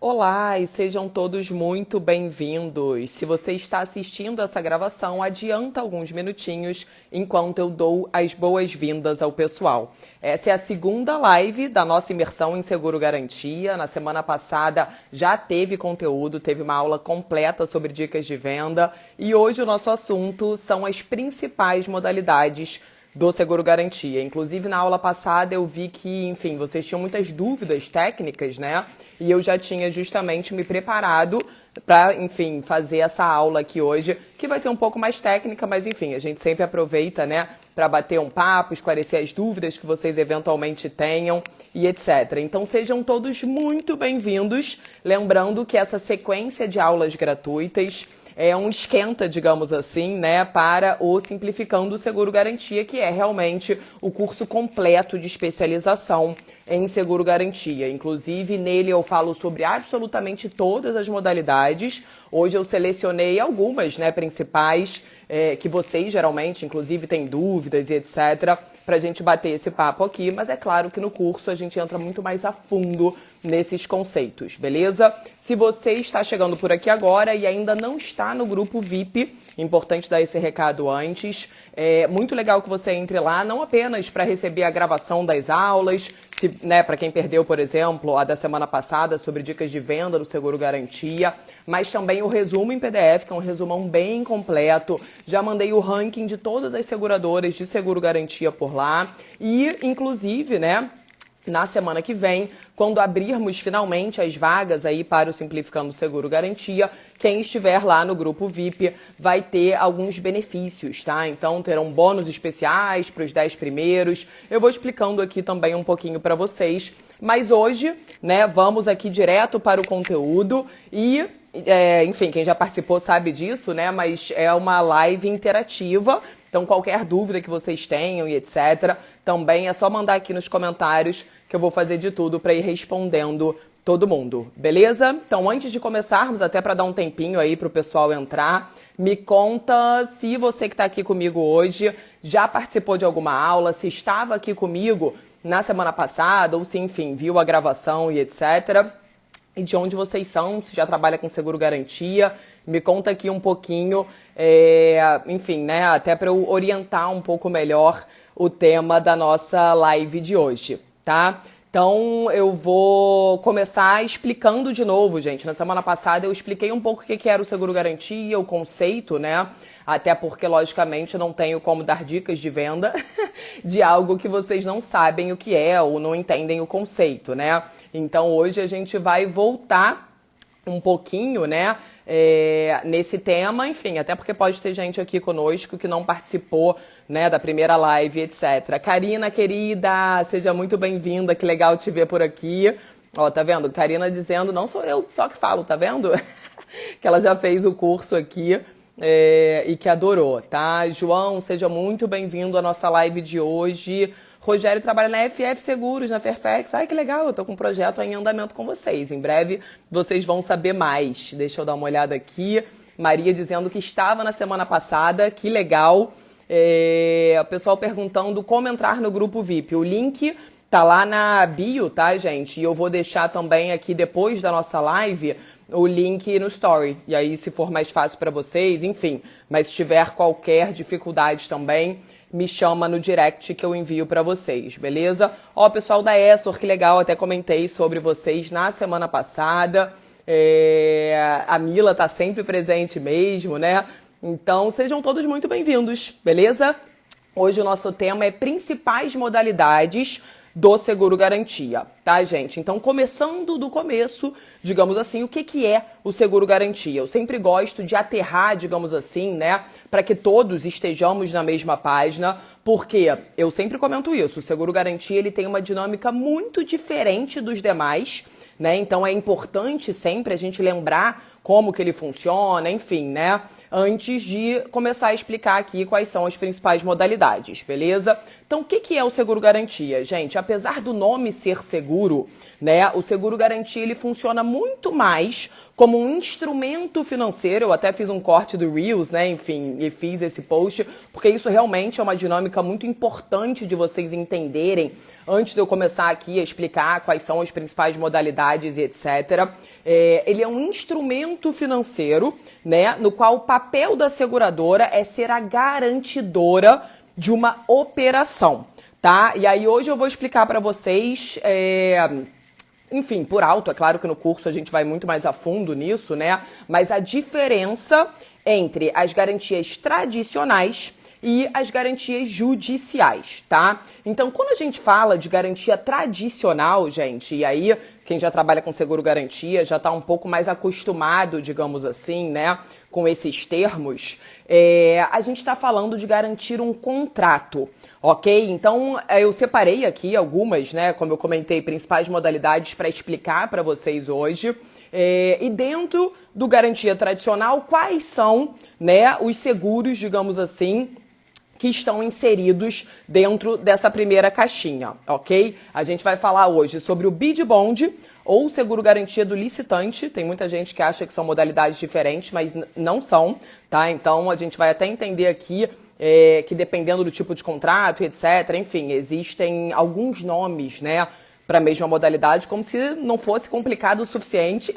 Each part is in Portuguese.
Olá e sejam todos muito bem-vindos. Se você está assistindo essa gravação, adianta alguns minutinhos enquanto eu dou as boas-vindas ao pessoal. Essa é a segunda live da nossa imersão em Seguro Garantia. Na semana passada já teve conteúdo, teve uma aula completa sobre dicas de venda e hoje o nosso assunto são as principais modalidades do Seguro Garantia. Inclusive, na aula passada eu vi que, enfim, vocês tinham muitas dúvidas técnicas, né? E eu já tinha justamente me preparado para, enfim, fazer essa aula aqui hoje, que vai ser um pouco mais técnica, mas, enfim, a gente sempre aproveita, né, para bater um papo, esclarecer as dúvidas que vocês eventualmente tenham e etc. Então, sejam todos muito bem-vindos. Lembrando que essa sequência de aulas gratuitas é um esquenta, digamos assim, né, para o Simplificando o Seguro Garantia, que é realmente o curso completo de especialização em Seguro Garantia. Inclusive, nele eu falo sobre absolutamente todas as modalidades. Hoje eu selecionei algumas, né, principais, que vocês geralmente, inclusive, têm dúvidas e etc., para a gente bater esse papo aqui. Mas é claro que no curso a gente entra muito mais a fundo nesses conceitos, beleza? Se você está chegando por aqui agora e ainda não está no grupo VIP, importante dar esse recado antes, é muito legal que você entre lá, não apenas para receber a gravação das aulas, né, para quem perdeu, por exemplo, a da semana passada sobre dicas de venda do Seguro Garantia, mas também o resumo em PDF, que é um resumão bem completo. Já mandei o ranking de todas as seguradoras de Seguro Garantia por lá e, inclusive, né, na semana que vem, quando abrirmos finalmente as vagas aí para o Simplificando o Seguro Garantia, quem estiver lá no grupo VIP vai ter alguns benefícios, tá? Então terão bônus especiais para os 10 primeiros. Eu vou explicando aqui também um pouquinho para vocês. Mas hoje, né, vamos aqui direto para o conteúdo e, enfim, quem já participou sabe disso, né? Mas é uma live interativa. Então, qualquer dúvida que vocês tenham e etc., também é só mandar aqui nos comentários que eu vou fazer de tudo para ir respondendo todo mundo, beleza? Então, antes de começarmos, até para dar um tempinho aí para o pessoal entrar, me conta se você que está aqui comigo hoje já participou de alguma aula, se estava aqui comigo na semana passada ou se, enfim, viu a gravação e etc., e de onde vocês são, se já trabalha com Seguro Garantia. Me conta aqui um pouquinho, enfim, né, até para eu orientar um pouco melhor o tema da nossa live de hoje, tá? Então, eu vou começar explicando de novo, gente. Na semana passada eu expliquei um pouco o que era o Seguro Garantia, o conceito, né? Até porque, logicamente, eu não tenho como dar dicas de venda de algo que vocês não sabem o que é ou não entendem o conceito, né? Então, hoje a gente vai voltar um pouquinho, né, nesse tema, enfim, até porque pode ter gente aqui conosco que não participou, né, da primeira live, etc. Karina, querida, seja muito bem-vinda, que legal te ver por aqui. Ó, tá vendo? Karina dizendo, não sou eu só que falo, tá vendo? Que ela já fez o curso aqui e que adorou, tá? João, seja muito bem-vindo à nossa live de hoje. Rogério trabalha na FF Seguros, na Fairfax. Ai, que legal, eu tô com um projeto em andamento com vocês. Em breve vocês vão saber mais. Deixa eu dar uma olhada aqui. Maria dizendo que estava na semana passada, que legal. O pessoal perguntando como entrar no grupo VIP. O link tá lá na bio, tá, gente? E eu vou deixar também aqui depois da nossa live o link no story. E aí, se for mais fácil para vocês, enfim. Mas se tiver qualquer dificuldade também, me chama no direct que eu envio para vocês, beleza? Ó, pessoal da Essor, que legal, até comentei sobre vocês na semana passada. A Mila tá sempre presente mesmo, né? Então, sejam todos muito bem-vindos, beleza? Hoje o nosso tema é principais modalidades do Seguro Garantia, tá, gente? Então, começando do começo, digamos assim, o que é o Seguro Garantia? Eu sempre gosto de aterrar, digamos assim, né, para que todos estejamos na mesma página, porque eu sempre comento isso, o Seguro Garantia ele tem uma dinâmica muito diferente dos demais, né? Então, é importante sempre a gente lembrar como que ele funciona, enfim, né? Antes de começar a explicar aqui quais são as principais modalidades, beleza? Então, o que é o seguro-garantia? Gente, apesar do nome ser seguro, né, o seguro-garantia ele funciona muito mais como um instrumento financeiro. Eu até fiz um corte do Reels, né, enfim, e fiz esse post, porque isso realmente é uma dinâmica muito importante de vocês entenderem antes de eu começar aqui a explicar quais são as principais modalidades e etc. Ele é um instrumento financeiro, né, no qual o papel da seguradora é ser a garantidora de uma operação, tá? E aí hoje eu vou explicar para vocês, enfim, por alto, é claro que no curso a gente vai muito mais a fundo nisso, né? Mas a diferença entre as garantias tradicionais e as garantias judiciais, tá? Então, quando a gente fala de garantia tradicional, gente, e aí quem já trabalha com seguro-garantia já está um pouco mais acostumado, digamos assim, né, com esses termos, a gente está falando de garantir um contrato, ok? Então, eu separei aqui algumas, né, como eu comentei, principais modalidades para explicar para vocês hoje. E dentro do garantia tradicional, quais são, né, os seguros, digamos assim, que estão inseridos dentro dessa primeira caixinha, ok? A gente vai falar hoje sobre o bid bond ou seguro-garantia do licitante. Tem muita gente que acha que são modalidades diferentes, mas não são, tá? Então, a gente vai até entender aqui que dependendo do tipo de contrato, etc., enfim, existem alguns nomes, né, para a mesma modalidade, como se não fosse complicado o suficiente.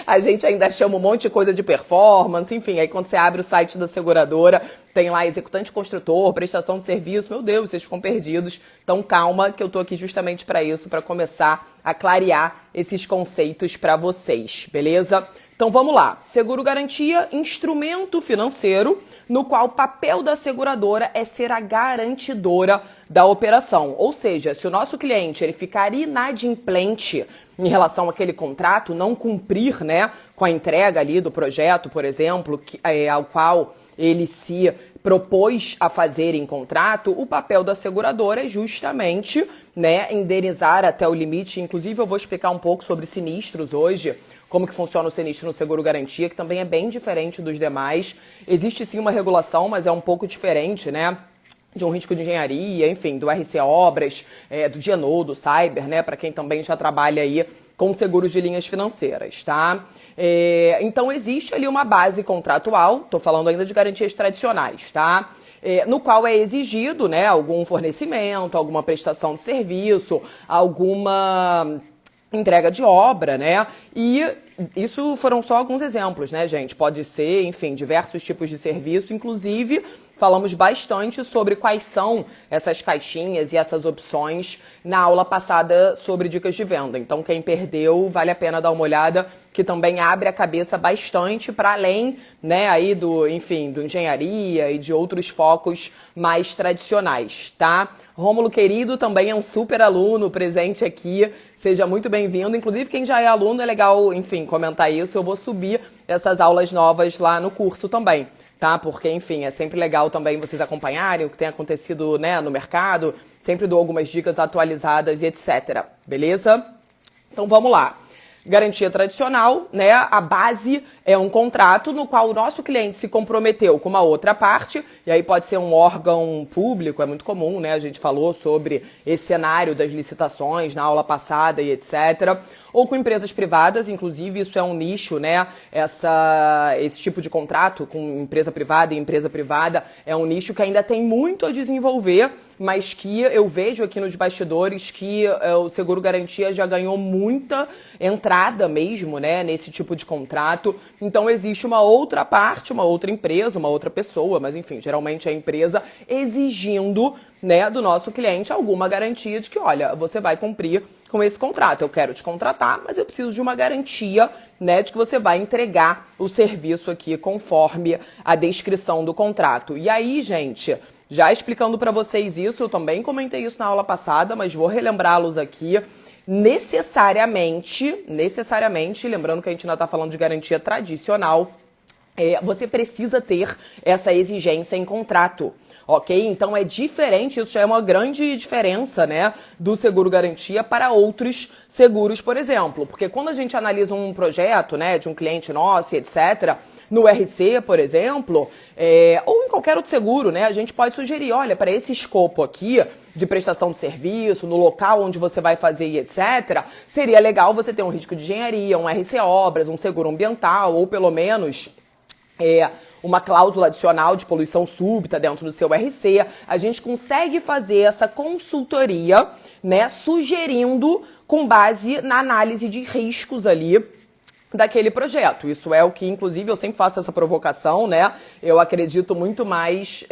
A gente ainda chama um monte de coisa de performance, enfim, aí quando você abre o site da seguradora, tem lá executante construtor, prestação de serviço, meu Deus, vocês ficam perdidos. Então calma, que eu tô aqui justamente para isso, para começar a clarear esses conceitos para vocês, beleza? Então vamos lá, seguro-garantia, instrumento financeiro, no qual o papel da seguradora é ser a garantidora da operação. Ou seja, se o nosso cliente ele ficar inadimplente em relação àquele contrato, não cumprir, né, com a entrega ali do projeto, por exemplo, ao qual ele se propôs a fazer em contrato, o papel da seguradora é justamente, né, indenizar até o limite. Inclusive eu vou explicar um pouco sobre sinistros hoje, como que funciona o sinistro no seguro-garantia, que também é bem diferente dos demais. Existe sim uma regulação, mas é um pouco diferente, né, de um risco de engenharia, enfim, do RC Obras, do DNO, do Cyber, né, para quem também já trabalha aí com seguros de linhas financeiras, tá? Então existe ali uma base contratual, tô falando ainda de garantias tradicionais, tá? No qual é exigido, né, algum fornecimento, alguma prestação de serviço, alguma entrega de obra, né? E isso foram só alguns exemplos, né, gente? Pode ser, enfim, diversos tipos de serviço, inclusive falamos bastante sobre quais são essas caixinhas e essas opções na aula passada sobre dicas de venda. Então, quem perdeu, vale a pena dar uma olhada, que também abre a cabeça bastante para além, né, aí do, enfim, do engenharia e de outros focos mais tradicionais, tá? Rômulo querido também é um super aluno presente aqui, seja muito bem-vindo. Inclusive, quem já é aluno, é legal, enfim, comentar isso. Eu vou subir essas aulas novas lá no curso também, tá? Porque, enfim, é sempre legal também vocês acompanharem o que tem acontecido, né, no mercado. Sempre dou algumas dicas atualizadas e etc. Beleza? Então, vamos lá. Garantia tradicional, né? A base é um contrato no qual o nosso cliente se comprometeu com uma outra parte, e aí pode ser um órgão público, é muito comum, né? A gente falou sobre esse cenário das licitações na aula passada e etc. Ou com empresas privadas, inclusive isso é um nicho, né? Esse tipo de contrato com empresa privada e empresa privada é um nicho que ainda tem muito a desenvolver, mas que eu vejo aqui nos bastidores que o seguro-garantia já ganhou muita entrada mesmo, né, nesse tipo de contrato. Então existe uma outra parte, uma outra empresa, uma outra pessoa, mas enfim, geralmente é a empresa exigindo, né, do nosso cliente alguma garantia de que, olha, você vai cumprir com esse contrato. Eu quero te contratar, mas eu preciso de uma garantia, né, de que você vai entregar o serviço aqui conforme a descrição do contrato. E aí, gente, já explicando para vocês isso, eu também comentei isso na aula passada, mas vou relembrá-los aqui. Necessariamente, lembrando que a gente ainda está falando de garantia tradicional, você precisa ter essa exigência em contrato, ok? Então é diferente, isso já é uma grande diferença, né, do seguro-garantia para outros seguros, por exemplo. Porque quando a gente analisa um projeto, né, de um cliente nosso, etc., no RC, por exemplo, ou em qualquer outro seguro, né? A gente pode sugerir, olha, para esse escopo aqui de prestação de serviço, no local onde você vai fazer e etc., seria legal você ter um risco de engenharia, um RC Obras, um seguro ambiental, ou pelo menos uma cláusula adicional de poluição súbita dentro do seu RC. A gente consegue fazer essa consultoria, né, sugerindo com base na análise de riscos ali daquele projeto. Isso é o que, inclusive, eu sempre faço essa provocação, né? Eu acredito muito mais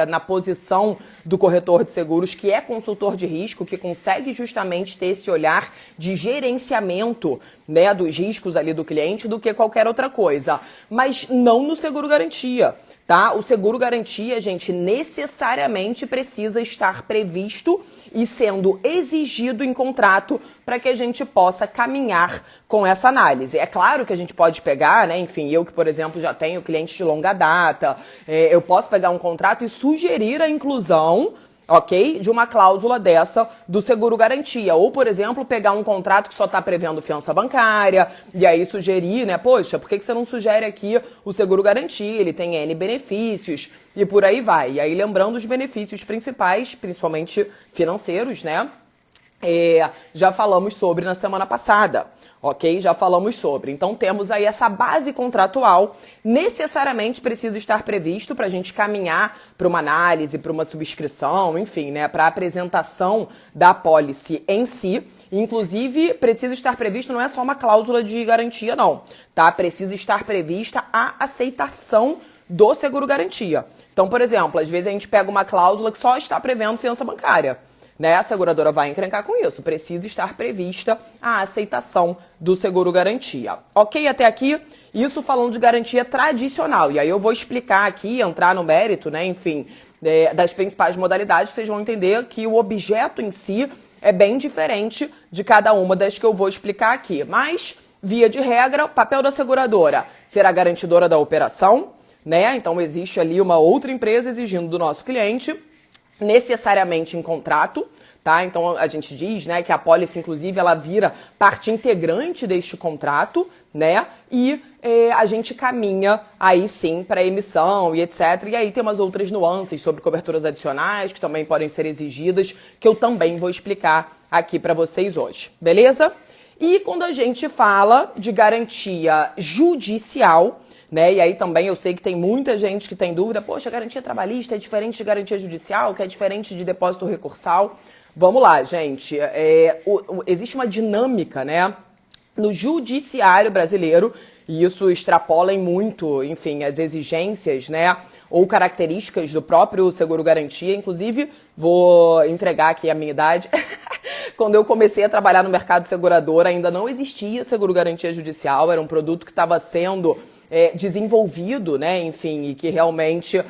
na posição do corretor de seguros, que é consultor de risco, que consegue justamente ter esse olhar de gerenciamento, né, dos riscos ali do cliente, do que qualquer outra coisa. Mas não no seguro garantia. Tá? O seguro garantia, gente, necessariamente precisa estar previsto e sendo exigido em contrato para que a gente possa caminhar com essa análise. É claro que a gente pode pegar, né? Enfim, eu que, por exemplo, já tenho clientes de longa data, eu posso pegar um contrato e sugerir a inclusão, ok? De uma cláusula dessa do seguro garantia. Ou, por exemplo, pegar um contrato que só está prevendo fiança bancária e aí sugerir, né? Poxa, por que você não sugere aqui o seguro garantia? Ele tem N benefícios e por aí vai. E aí, lembrando os benefícios principais, principalmente financeiros, né? Já falamos sobre na semana passada, ok? Já falamos sobre. Então, temos aí essa base contratual, necessariamente precisa estar previsto para a gente caminhar para uma análise, para uma subscrição, enfim, né? Para a apresentação da apólice em si. Inclusive, precisa estar previsto, não é só uma cláusula de garantia, não, tá? Precisa estar prevista a aceitação do seguro garantia. Então, por exemplo, às vezes a gente pega uma cláusula que só está prevendo fiança bancária. Né? A seguradora vai encrencar com isso. Precisa estar prevista a aceitação do seguro garantia. Ok até aqui? Isso falando de garantia tradicional. E aí eu vou explicar aqui, entrar no mérito, né? Enfim, das principais modalidades. Vocês vão entender que o objeto em si é bem diferente de cada uma das que eu vou explicar aqui. Mas, via de regra, o papel da seguradora será garantidora da operação, né? Então existe ali uma outra empresa exigindo do nosso cliente, necessariamente em contrato, tá? Então a gente diz, né, que a apólice, inclusive, ela vira parte integrante deste contrato, né? E a gente caminha aí sim para emissão e etc. E aí tem umas outras nuances sobre coberturas adicionais que também podem ser exigidas, que eu também vou explicar aqui para vocês hoje, beleza? E quando a gente fala de garantia judicial, né? E aí também eu sei que tem muita gente que tem dúvida, poxa, garantia trabalhista é diferente de garantia judicial, que é diferente de depósito recursal. Vamos lá, gente. Existe uma dinâmica, né, no judiciário brasileiro, e isso extrapola em muito, enfim, as exigências, né, ou características do próprio seguro garantia. Inclusive, vou entregar aqui a minha idade. Quando eu comecei a trabalhar no mercado segurador, ainda não existia seguro garantia judicial, era um produto que estava sendo desenvolvido, né, enfim, e que realmente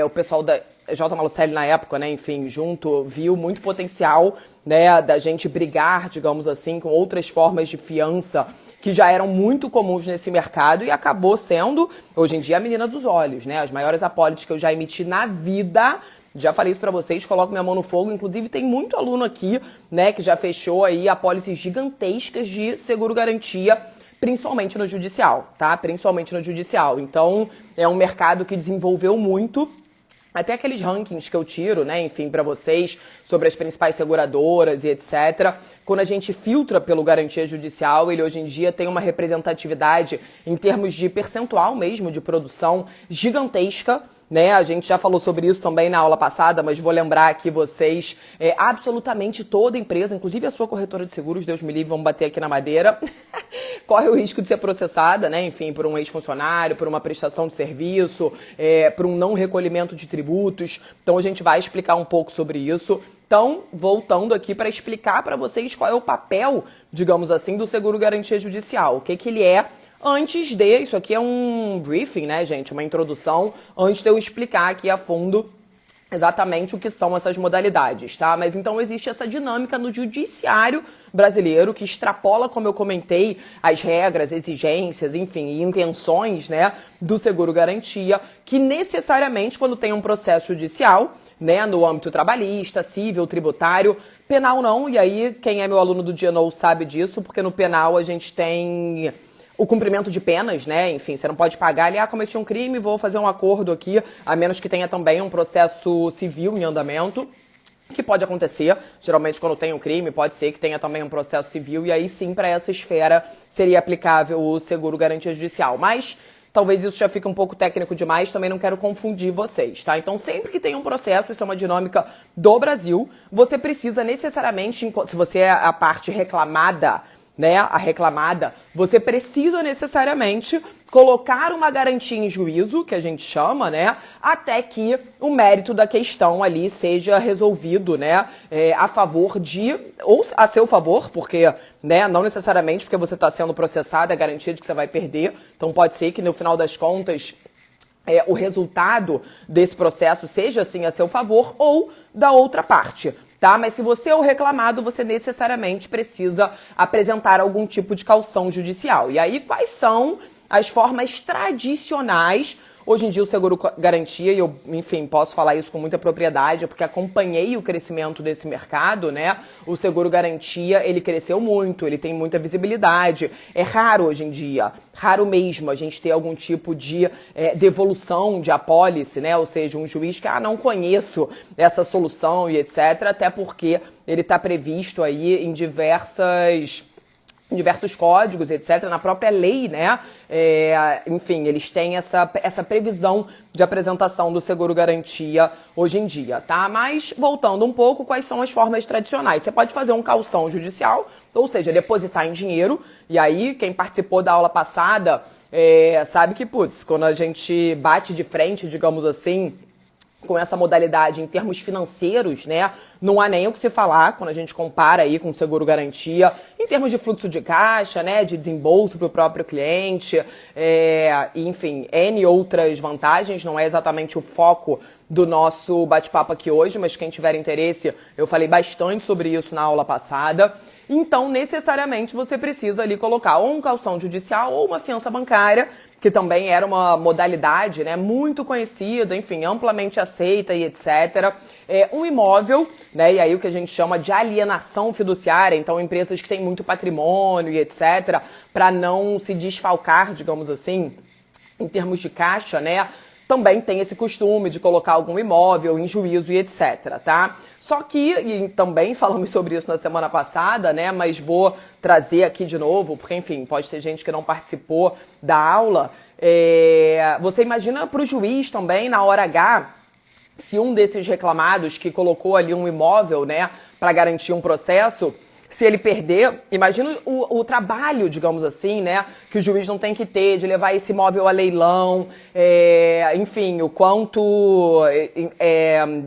o pessoal da J. Malucelli na época, né, enfim, junto, viu muito potencial, né, da gente brigar, digamos assim, com outras formas de fiança que já eram muito comuns nesse mercado e acabou sendo, hoje em dia, a menina dos olhos, né, as maiores apólices que eu já emiti na vida. Já falei isso pra vocês, coloco minha mão no fogo. Inclusive, tem muito aluno aqui, né, que já fechou aí apólices gigantescas de seguro-garantia, principalmente no judicial, tá? Principalmente no judicial. Então, é um mercado que desenvolveu muito. Até aqueles rankings que eu tiro, né, enfim, para vocês, sobre as principais seguradoras e etc. Quando a gente filtra pelo garantia judicial, ele hoje em dia tem uma representatividade em termos de percentual mesmo, de produção gigantesca, né? A gente já falou sobre isso também na aula passada, mas vou lembrar aqui vocês, absolutamente toda empresa, inclusive a sua corretora de seguros, Deus me livre, vamos bater aqui na madeira, corre o risco de ser processada, né? Enfim, por um ex-funcionário, por uma prestação de serviço, por um não recolhimento de tributos. Então a gente vai explicar um pouco sobre isso. Então, voltando aqui para explicar para vocês qual é o papel, digamos assim, do seguro garantia judicial, o que ele é. Antes de, isso aqui é um briefing, né, gente, uma introdução, antes de eu explicar aqui a fundo exatamente o que são essas modalidades, tá? Mas então existe essa dinâmica no judiciário brasileiro que extrapola, como eu comentei, as regras, exigências, enfim, e intenções, né, do seguro garantia, que necessariamente quando tem um processo judicial, né, no âmbito trabalhista, civil, tributário, penal não, e aí quem é meu aluno do Dia sabe disso, porque no penal a gente tem o cumprimento de penas, né? Enfim, você não pode pagar ali, cometi um crime, vou fazer um acordo aqui, a menos que tenha também um processo civil em andamento, que pode acontecer. Geralmente, quando tem um crime, pode ser que tenha também um processo civil, e aí sim, para essa esfera, seria aplicável o seguro garantia judicial. Mas talvez isso já fique um pouco técnico demais, também não quero confundir vocês, tá? Então, sempre que tem um processo, isso é uma dinâmica do Brasil, você precisa necessariamente, se você é a parte reclamada, né, a reclamada, você precisa necessariamente colocar uma garantia em juízo, que a gente chama, né, até que o mérito da questão ali seja resolvido, né, a favor de, ou a seu favor, porque, né, não necessariamente porque você está sendo processado é garantia de que você vai perder, então pode ser que no final das contas o resultado desse processo seja, assim, a seu favor ou da outra parte. Tá? Mas se você é o reclamado, você necessariamente precisa apresentar algum tipo de caução judicial. E aí, quais são as formas tradicionais? Hoje em dia, o seguro garantia, e eu, enfim, posso falar isso com muita propriedade, porque acompanhei o crescimento desse mercado, né? O seguro garantia, ele cresceu muito, ele tem muita visibilidade. É raro hoje em dia, raro mesmo, a gente ter algum tipo de devolução de apólice, né? Ou seja, um juiz que, não conheço essa solução e etc., até porque ele está previsto aí em diversos códigos, etc., na própria lei, né? Enfim, eles têm essa previsão de apresentação do seguro-garantia hoje em dia, tá? Mas, voltando um pouco, quais são as formas tradicionais? Você pode fazer um calção judicial, ou seja, depositar em dinheiro, e aí, quem participou da aula passada sabe que, quando a gente bate de frente, digamos assim, com essa modalidade em termos financeiros, né, não há nem o que se falar quando a gente compara aí com o seguro-garantia, em termos de fluxo de caixa, né, de desembolso para o próprio cliente, enfim, N outras vantagens, não é exatamente o foco do nosso bate-papo aqui hoje, mas quem tiver interesse, eu falei bastante sobre isso na aula passada. Então, necessariamente, você precisa ali colocar ou um calção judicial ou uma fiança bancária, que também era uma modalidade, né, muito conhecida, enfim, amplamente aceita e etc. Um imóvel, né, e aí o que a gente chama de alienação fiduciária, então empresas que têm muito patrimônio e etc., para não se desfalcar, digamos assim, em termos de caixa, né, também tem esse costume de colocar algum imóvel em juízo e etc., tá? Só que, e também falamos sobre isso na semana passada, né, mas vou trazer aqui de novo, porque, enfim, pode ter gente que não participou da aula. Você imagina para o juiz também, na hora H, se um desses reclamados que colocou ali um imóvel, né, para garantir um processo, se ele perder, imagina o trabalho, digamos assim, né, que o juiz não tem que ter de levar esse imóvel a leilão, enfim, o quanto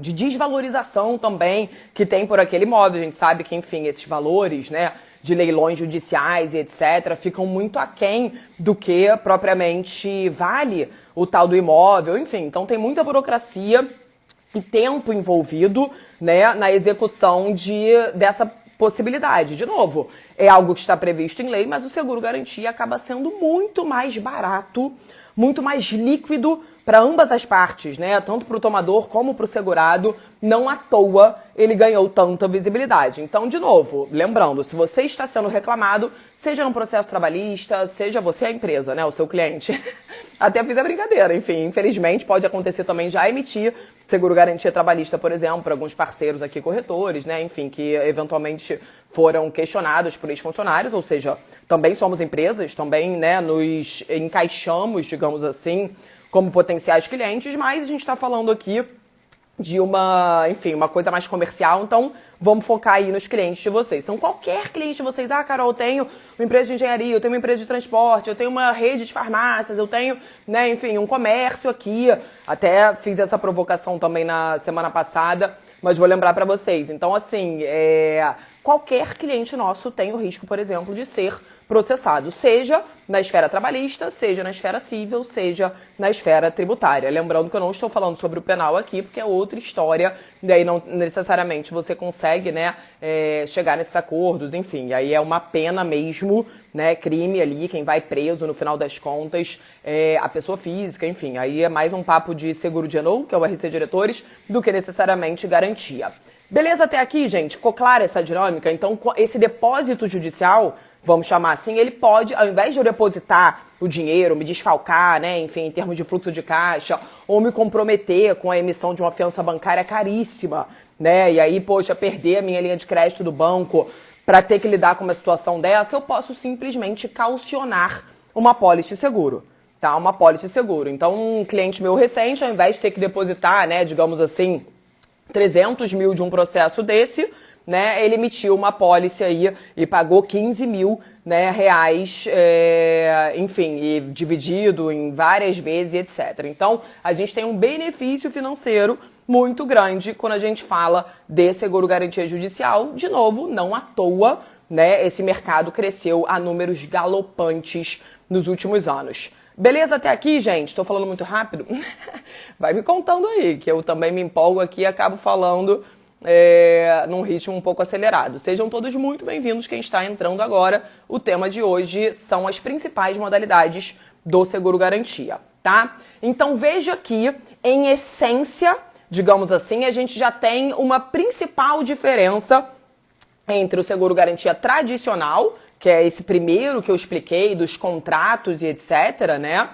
de desvalorização também que tem por aquele imóvel. A gente sabe que, enfim, esses valores, né, de leilões judiciais e etc., ficam muito aquém do que propriamente vale o tal do imóvel, enfim, então tem muita burocracia e tempo envolvido, né, na execução dessa possibilidade. De novo, é algo que está previsto em lei, mas o seguro-garantia acaba sendo muito mais barato, muito mais líquido para ambas as partes, né? Tanto para o tomador como para o segurado. Não à toa ele ganhou tanta visibilidade. Então, de novo, lembrando, se você está sendo reclamado, seja num processo trabalhista, seja você a empresa, né? O seu cliente. Até fiz a brincadeira, enfim, infelizmente pode acontecer também já emitir seguro-garantia trabalhista, por exemplo, para alguns parceiros aqui, corretores, né? Enfim, que eventualmente foram questionados por ex-funcionários, ou seja, também somos empresas, também, né, nos encaixamos, digamos assim, como potenciais clientes, mas a gente está falando aqui de uma coisa mais comercial, então vamos focar aí nos clientes de vocês. Então, qualquer cliente de vocês, Carol, eu tenho uma empresa de engenharia, eu tenho uma empresa de transporte, eu tenho uma rede de farmácias, eu tenho, né, enfim, um comércio aqui. Até fiz essa provocação também na semana passada, mas vou lembrar para vocês. Então, assim, qualquer cliente nosso tem o risco, por exemplo, de ser processado, seja na esfera trabalhista, seja na esfera civil, seja na esfera tributária. Lembrando que eu não estou falando sobre o penal aqui, porque é outra história, daí não necessariamente você consegue, né, chegar nesses acordos, enfim, aí é uma pena mesmo, né, crime ali, quem vai preso no final das contas é a pessoa física, enfim, aí é mais um papo de seguro de ENOU, que é o RC Diretores, do que necessariamente garantia. Beleza até aqui, gente? Ficou clara essa dinâmica? Então, esse depósito judicial vamos chamar assim, ele pode, ao invés de eu depositar o dinheiro, me desfalcar, né, enfim, em termos de fluxo de caixa, ou me comprometer com a emissão de uma fiança bancária caríssima, né, e aí, poxa, perder a minha linha de crédito do banco para ter que lidar com uma situação dessa, eu posso simplesmente calcionar uma apólice de seguro, tá? Uma apólice de seguro. Então, um cliente meu recente, ao invés de ter que depositar, né, digamos assim, 300 mil de um processo desse, né, ele emitiu uma apólice aí e pagou 15 mil, né, reais, enfim, e dividido em várias vezes, etc. Então, a gente tem um benefício financeiro muito grande quando a gente fala de seguro-garantia judicial. De novo, não à toa, né, esse mercado cresceu a números galopantes nos últimos anos. Beleza até aqui, gente? Tô falando muito rápido? Vai me contando aí, que eu também me empolgo aqui e acabo falando num ritmo um pouco acelerado. Sejam todos muito bem-vindos quem está entrando agora. O tema de hoje são as principais modalidades do seguro-garantia, tá? Então veja aqui, em essência, digamos assim, a gente já tem uma principal diferença entre o seguro-garantia tradicional, que é esse primeiro que eu expliquei, dos contratos e etc., né?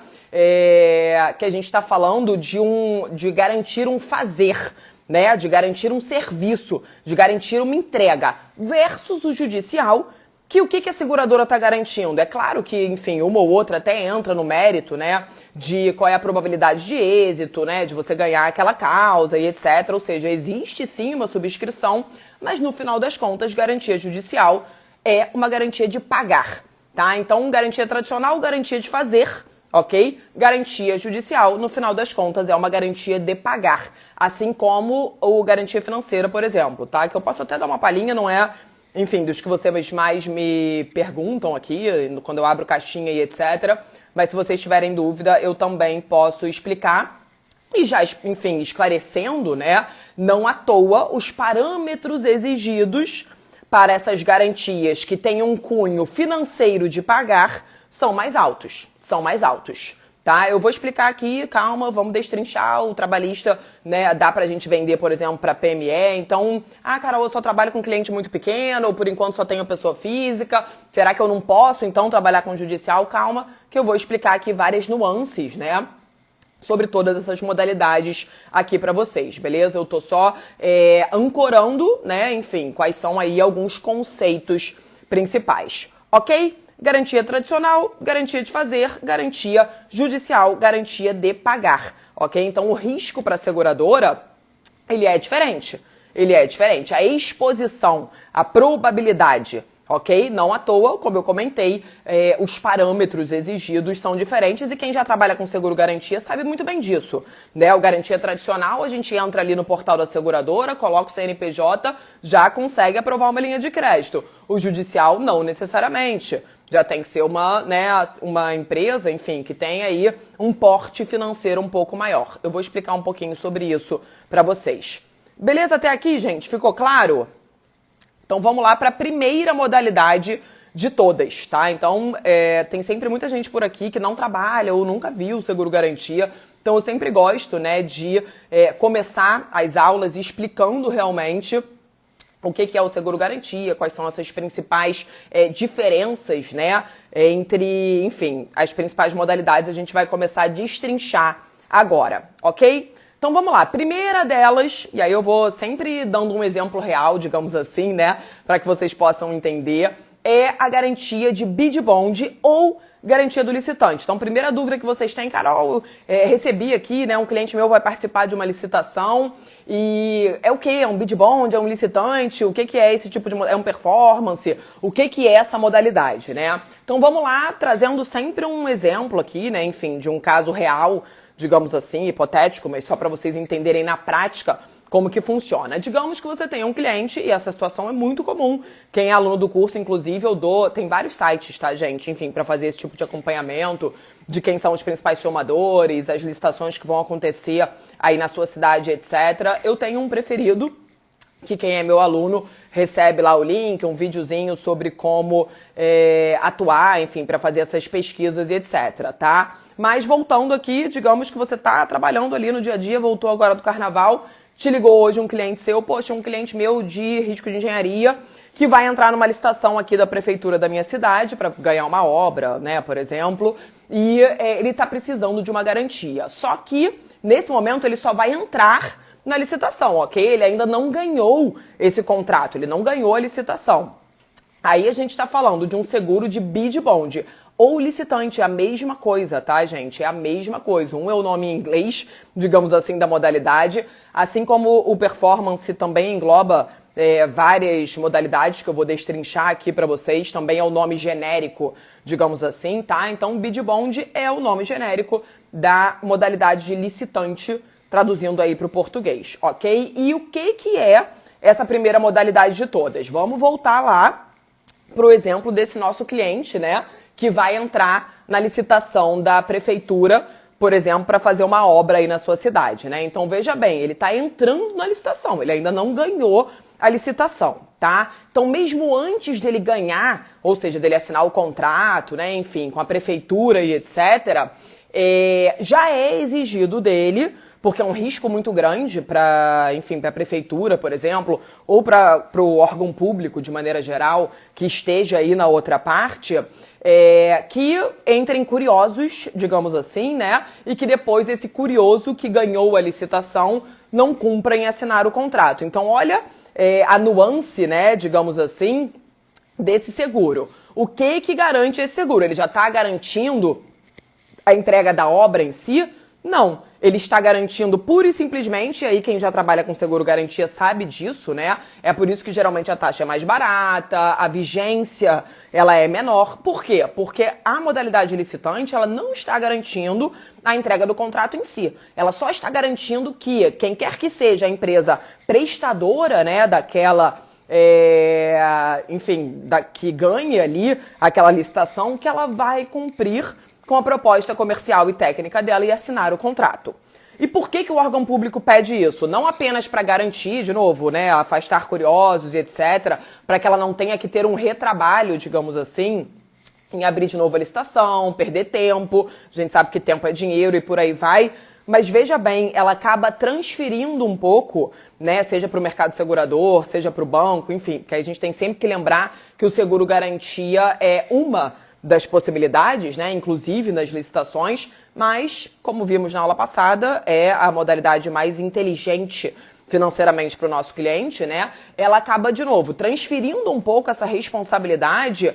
Que a gente está falando de garantir um fazer, né? De garantir um serviço, de garantir uma entrega, versus o judicial, que o que a seguradora está garantindo? É claro que, enfim, uma ou outra até entra no mérito, né? De qual é a probabilidade de êxito, né? De você ganhar aquela causa e etc. Ou seja, existe sim uma subscrição, mas no final das contas, garantia judicial é uma garantia de pagar, tá? Então, garantia tradicional, garantia de fazer, ok? Garantia judicial, no final das contas, é uma garantia de pagar. Assim como o garantia financeira, por exemplo, tá? Que eu posso até dar uma palhinha, não é, enfim, dos que vocês mais me perguntam aqui, quando eu abro caixinha e etc. Mas se vocês tiverem dúvida, eu também posso explicar. E já, enfim, esclarecendo, né? Não à toa, os parâmetros exigidos para essas garantias que têm um cunho financeiro de pagar são mais altos, tá? Eu vou explicar aqui, calma, vamos destrinchar. O trabalhista, né, dá pra gente vender, por exemplo, pra PME. Então, Carol, eu só trabalho com cliente muito pequeno, ou por enquanto só tenho pessoa física. Será que eu não posso, então, trabalhar com judicial? Calma, que eu vou explicar aqui várias nuances, né, sobre todas essas modalidades aqui pra vocês, beleza? Eu tô só ancorando, né, enfim, quais são aí alguns conceitos principais, ok? Garantia tradicional, garantia de fazer, garantia judicial, garantia de pagar, ok? Então, o risco para a seguradora, ele é diferente. A exposição, a probabilidade, ok? Não à toa, como eu comentei, os parâmetros exigidos são diferentes e quem já trabalha com seguro-garantia sabe muito bem disso, né? O garantia tradicional, a gente entra ali no portal da seguradora, coloca o CNPJ, já consegue aprovar uma linha de crédito. O judicial, não necessariamente. Já tem que ser uma empresa, enfim, que tem aí um porte financeiro um pouco maior. Eu vou explicar um pouquinho sobre isso para vocês. Beleza até aqui, gente? Ficou claro? Então vamos lá para a primeira modalidade de todas, tá? Então tem sempre muita gente por aqui que não trabalha ou nunca viu seguro-garantia. Então eu sempre gosto, né, de começar as aulas explicando realmente o que é o seguro-garantia, quais são essas principais diferenças, né, entre, enfim, as principais modalidades. A gente vai começar a destrinchar agora, ok? Então vamos lá, primeira delas, e aí eu vou sempre dando um exemplo real, digamos assim, né, para que vocês possam entender, é a garantia de bid bond ou garantia do licitante. Então, primeira dúvida que vocês têm, Carol, recebi aqui, né, um cliente meu vai participar de uma licitação e é o quê? É um bid bond? É um licitante? O que é esse tipo de... É um performance? O que é essa modalidade, né? Então, vamos lá, trazendo sempre um exemplo aqui, né, enfim, de um caso real, digamos assim, hipotético, mas só para vocês entenderem na prática como que funciona. Digamos que você tem um cliente, e essa situação é muito comum. Quem é aluno do curso, inclusive, tem vários sites, tá, gente? Enfim, para fazer esse tipo de acompanhamento de quem são os principais filmadores, as licitações que vão acontecer aí na sua cidade, etc. Eu tenho um preferido, que quem é meu aluno recebe lá o link, um videozinho sobre como atuar, enfim, para fazer essas pesquisas e etc, tá? Mas voltando aqui, digamos que você tá trabalhando ali no dia a dia, voltou agora do carnaval, te ligou hoje um cliente seu, poxa, um cliente meu de risco de engenharia, que vai entrar numa licitação aqui da prefeitura da minha cidade para ganhar uma obra, né, por exemplo, e ele está precisando de uma garantia. Só que, nesse momento, ele só vai entrar na licitação, ok? Ele ainda não ganhou esse contrato, ele não ganhou a licitação. Aí a gente está falando de um seguro de bid bond ou licitante, é a mesma coisa, tá, gente? É a mesma coisa. Um é o nome em inglês, digamos assim, da modalidade, assim como o performance também engloba várias modalidades que eu vou destrinchar aqui para vocês, também é o nome genérico, digamos assim, tá? Então, bid bond é o nome genérico da modalidade de licitante, traduzindo aí para o português, ok? E o que é essa primeira modalidade de todas? Vamos voltar lá pro exemplo desse nosso cliente, né, que vai entrar na licitação da prefeitura, por exemplo, para fazer uma obra aí na sua cidade, né? Então, veja bem, ele está entrando na licitação, ele ainda não ganhou a licitação, tá? Então, mesmo antes dele ganhar, ou seja, dele assinar o contrato, né, enfim, com a prefeitura e etc., já é exigido dele, porque é um risco muito grande para, enfim, para a prefeitura, por exemplo, ou para o órgão público de maneira geral que esteja aí na outra parte, que entrem curiosos, digamos assim, né? E que depois esse curioso que ganhou a licitação não cumpra em assinar o contrato. Então, olha a nuance, né, digamos assim, desse seguro. O que garante esse seguro? Ele já está garantindo a entrega da obra em si? Não, ele está garantindo pura e simplesmente, e aí quem já trabalha com seguro garantia sabe disso, né? É por isso que geralmente a taxa é mais barata, a vigência ela é menor. Por quê? Porque a modalidade licitante ela não está garantindo a entrega do contrato em si. Ela só está garantindo que quem quer que seja a empresa prestadora, né, daquela enfim, que ganhe ali aquela licitação, que ela vai cumprir com a proposta comercial e técnica dela e assinar o contrato. E por que o órgão público pede isso? Não apenas para garantir, de novo, né, afastar curiosos e etc., para que ela não tenha que ter um retrabalho, digamos assim, em abrir de novo a licitação, perder tempo, a gente sabe que tempo é dinheiro e por aí vai, mas veja bem, ela acaba transferindo um pouco, né, seja para o mercado segurador, seja para o banco, enfim, que a gente tem sempre que lembrar que o seguro garantia é uma das possibilidades, né, inclusive nas licitações, mas, como vimos na aula passada, é a modalidade mais inteligente financeiramente para o nosso cliente, né? Ela acaba, de novo, transferindo um pouco essa responsabilidade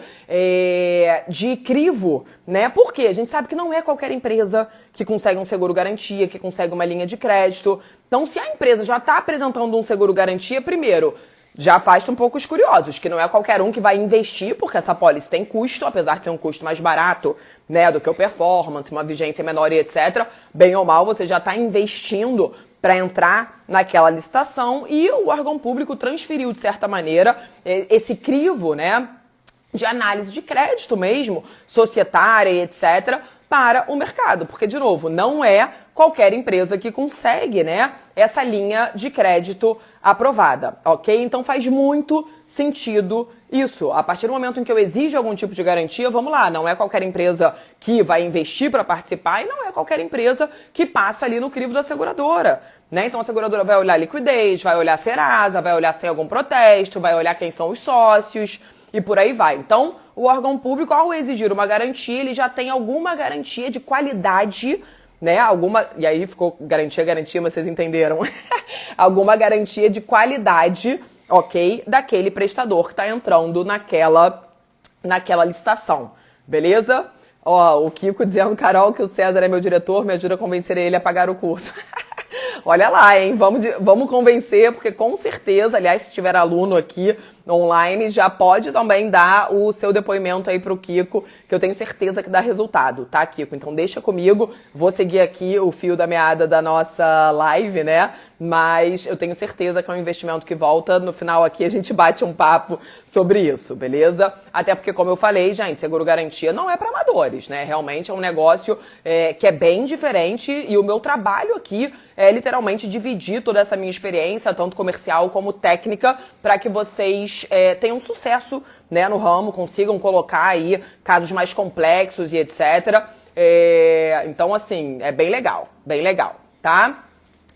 de crivo, né? Porque a gente sabe que não é qualquer empresa que consegue um seguro garantia, que consegue uma linha de crédito. Então, se a empresa já está apresentando um seguro garantia, primeiro, já afasta um pouco os curiosos, que não é qualquer um que vai investir, porque essa pólice tem custo, apesar de ser um custo mais barato, né, do que o performance, uma vigência menor e etc. Bem ou mal, você já está investindo para entrar naquela licitação e o órgão público transferiu, de certa maneira, esse crivo, né, de análise de crédito mesmo, societária e etc., para o mercado. Porque, de novo, não é qualquer empresa que consegue, né, essa linha de crédito aprovada, ok? Então faz muito sentido isso. A partir do momento em que eu exijo algum tipo de garantia, vamos lá, não é qualquer empresa que vai investir para participar e não é qualquer empresa que passa ali no crivo da seguradora, né? Então a seguradora vai olhar a liquidez, vai olhar a Serasa, vai olhar se tem algum protesto, vai olhar quem são os sócios e por aí vai. Então, o órgão público, ao exigir uma garantia, ele já tem alguma garantia de qualidade, né? E aí ficou garantia, mas vocês entenderam. Alguma garantia de qualidade, ok? Daquele prestador que está entrando naquela licitação, beleza? Ó, o Kiko dizendo, Carol, que o César é meu diretor, me ajuda a convencer ele a pagar o curso. Olha lá, hein? Vamos convencer, porque com certeza, aliás, se tiver aluno aqui online, já pode também dar o seu depoimento aí pro Kiko, que eu tenho certeza que dá resultado, tá, Kiko? Então deixa comigo, vou seguir aqui o fio da meada da nossa live, né? Mas eu tenho certeza que é um investimento que volta. No final aqui a gente bate um papo sobre isso, beleza? Até porque, como eu falei, gente, seguro garantia não é para amadores, né? Realmente é um negócio que é bem diferente e o meu trabalho aqui é literalmente dividir toda essa minha experiência, tanto comercial como técnica, para que vocês tenham sucesso, né, no ramo, consigam colocar aí casos mais complexos e etc. Então, assim, é bem legal, tá?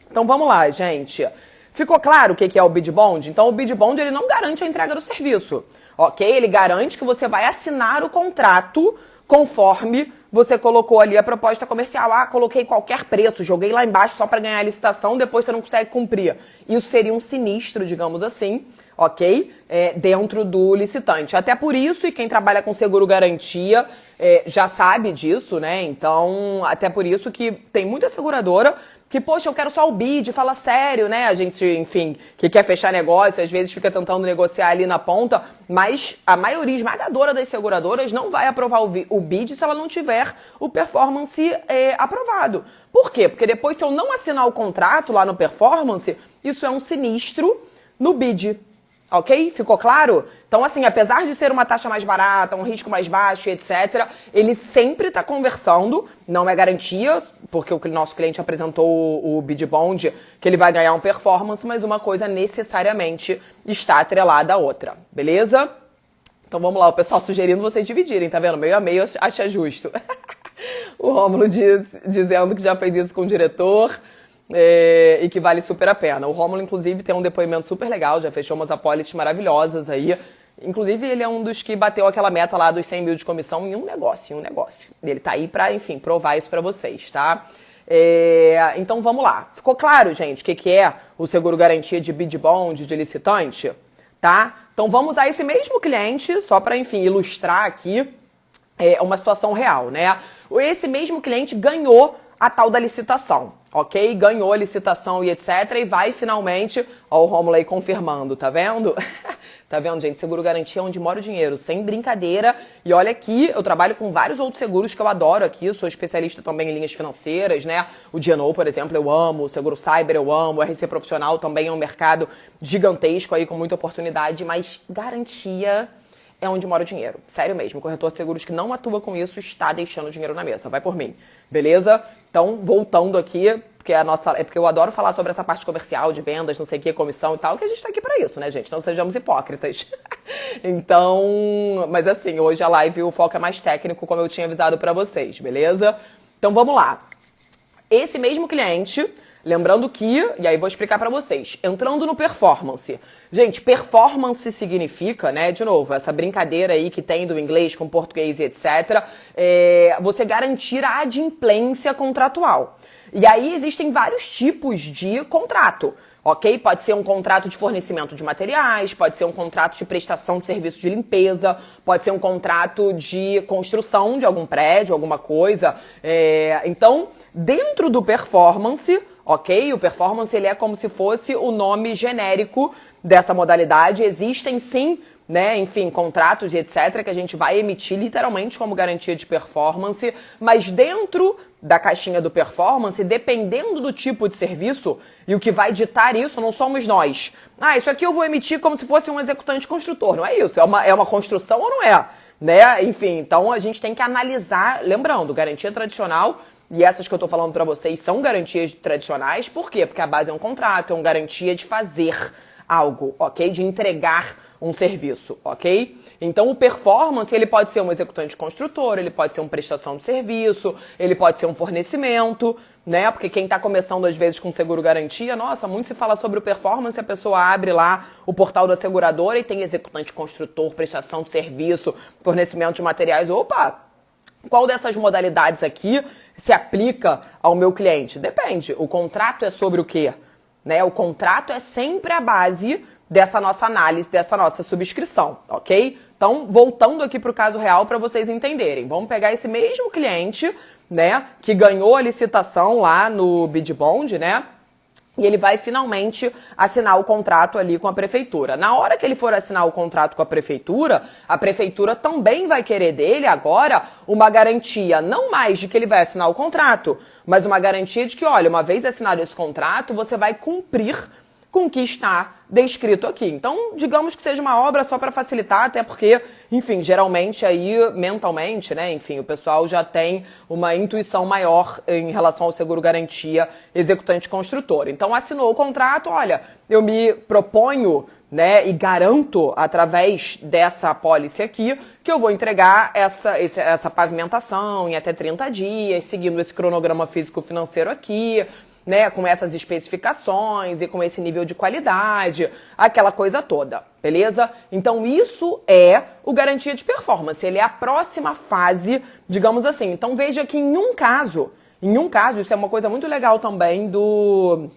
Então vamos lá, gente. Ficou claro o que é o bid bond? Então, o bid bond ele não garante a entrega do serviço, ok? Ele garante que você vai assinar o contrato conforme você colocou ali a proposta comercial. Ah, coloquei qualquer preço, joguei lá embaixo só para ganhar a licitação, depois você não consegue cumprir. Isso seria um sinistro, digamos assim, ok? Dentro do licitante. Até por isso, e quem trabalha com seguro garantia já sabe disso, né? Então, até por isso que tem muita seguradora que, poxa, eu quero só o bid, fala sério, né? A gente, enfim, que quer fechar negócio, às vezes fica tentando negociar ali na ponta, mas a maioria esmagadora das seguradoras não vai aprovar o bid se ela não tiver o performance aprovado. Por quê? Porque depois, se eu não assinar o contrato lá no performance, isso é um sinistro no bid. Ok? Ficou claro? Então, assim, apesar de ser uma taxa mais barata, um risco mais baixo, etc., ele sempre está conversando, não é garantia, porque o nosso cliente apresentou o bid bond, que ele vai ganhar um performance, mas uma coisa necessariamente está atrelada à outra, beleza? Então vamos lá, o pessoal sugerindo vocês dividirem, tá vendo? Meio a meio acha justo. O Rômulo dizendo que já fez isso com o diretor. E que vale super a pena. O Rômulo, inclusive, tem um depoimento super legal, já fechou umas apólices maravilhosas aí. Inclusive, ele é um dos que bateu aquela meta lá dos 100 mil de comissão em um negócio. Ele tá aí pra, enfim, provar isso pra vocês, tá? Então, vamos lá. Ficou claro, gente, o que é o seguro garantia de bid bond, de licitante? Tá? Então, vamos a esse mesmo cliente, só pra, enfim, ilustrar aqui uma situação real, né? Esse mesmo cliente ganhou a tal da licitação, ok? Ganhou a licitação e etc. E vai finalmente... Ó o Rômulo aí confirmando, tá vendo? Tá vendo, gente? Seguro garantia é onde mora o dinheiro, sem brincadeira. E olha aqui, eu trabalho com vários outros seguros que eu adoro aqui. Sou especialista também em linhas financeiras, né? O D&O, por exemplo, eu amo. O seguro cyber eu amo. O RC profissional também é um mercado gigantesco aí, com muita oportunidade. Mas garantia... é onde mora o dinheiro. Sério mesmo. O corretor de seguros que não atua com isso está deixando dinheiro na mesa. Vai por mim. Beleza? Então, voltando aqui, porque eu adoro falar sobre essa parte comercial, de vendas, não sei o que, comissão e tal, que a gente tá aqui pra isso, né, gente? Não sejamos hipócritas. Então, mas assim, hoje a live, o foco é mais técnico, como eu tinha avisado pra vocês, beleza? Então, vamos lá. Esse mesmo cliente... Lembrando que, e aí vou explicar pra vocês, entrando no performance. Gente, performance significa, né, de novo, essa brincadeira aí que tem do inglês com português e etc., você garantir a adimplência contratual. E aí existem vários tipos de contrato, ok? Pode ser um contrato de fornecimento de materiais, pode ser um contrato de prestação de serviço de limpeza, pode ser um contrato de construção de algum prédio, alguma coisa. Então, dentro do performance... ok? O performance ele é como se fosse o nome genérico dessa modalidade. Existem sim, né, enfim, contratos e etc. que a gente vai emitir literalmente como garantia de performance, mas dentro da caixinha do performance, dependendo do tipo de serviço, e o que vai ditar isso não somos nós. Ah, isso aqui eu vou emitir como se fosse um executante construtor. Não é isso, é uma construção ou não é? Né? Enfim, então a gente tem que analisar, lembrando, garantia tradicional... E essas que eu tô falando pra vocês são garantias tradicionais. Por quê? Porque a base é um contrato, é uma garantia de fazer algo, ok? De entregar um serviço, ok? Então o performance, ele pode ser um executante construtor, ele pode ser uma prestação de serviço, ele pode ser um fornecimento, né? Porque quem tá começando às vezes com seguro garantia, nossa, muito se fala sobre o performance, a pessoa abre lá o portal da seguradora e tem executante construtor, prestação de serviço, fornecimento de materiais. Opa! Qual dessas modalidades aqui se aplica ao meu cliente? Depende. O contrato é sobre o quê? Né? O contrato é sempre a base dessa nossa análise, dessa nossa subscrição, ok? Então, voltando aqui para o caso real para vocês entenderem. Vamos pegar esse mesmo cliente, né, que ganhou a licitação lá no bid bond, né? E ele vai finalmente assinar o contrato ali com a prefeitura. Na hora que ele for assinar o contrato com a prefeitura também vai querer dele agora uma garantia, não mais de que ele vai assinar o contrato, mas uma garantia de que, olha, uma vez assinado esse contrato, você vai cumprir com o que está descrito aqui. Então, digamos que seja uma obra só para facilitar, até porque, enfim, geralmente aí, mentalmente, né, enfim, o pessoal já tem uma intuição maior em relação ao seguro garantia executante construtor. Então, assinou o contrato, olha, eu me proponho, né, e garanto, através dessa apólice aqui, que eu vou entregar essa pavimentação em até 30 dias, seguindo esse cronograma físico-financeiro aqui, né, com essas especificações e com esse nível de qualidade, aquela coisa toda, beleza? Então isso é o garantia de performance, ele é a próxima fase, digamos assim. Então veja que em um caso, isso é uma coisa muito legal também do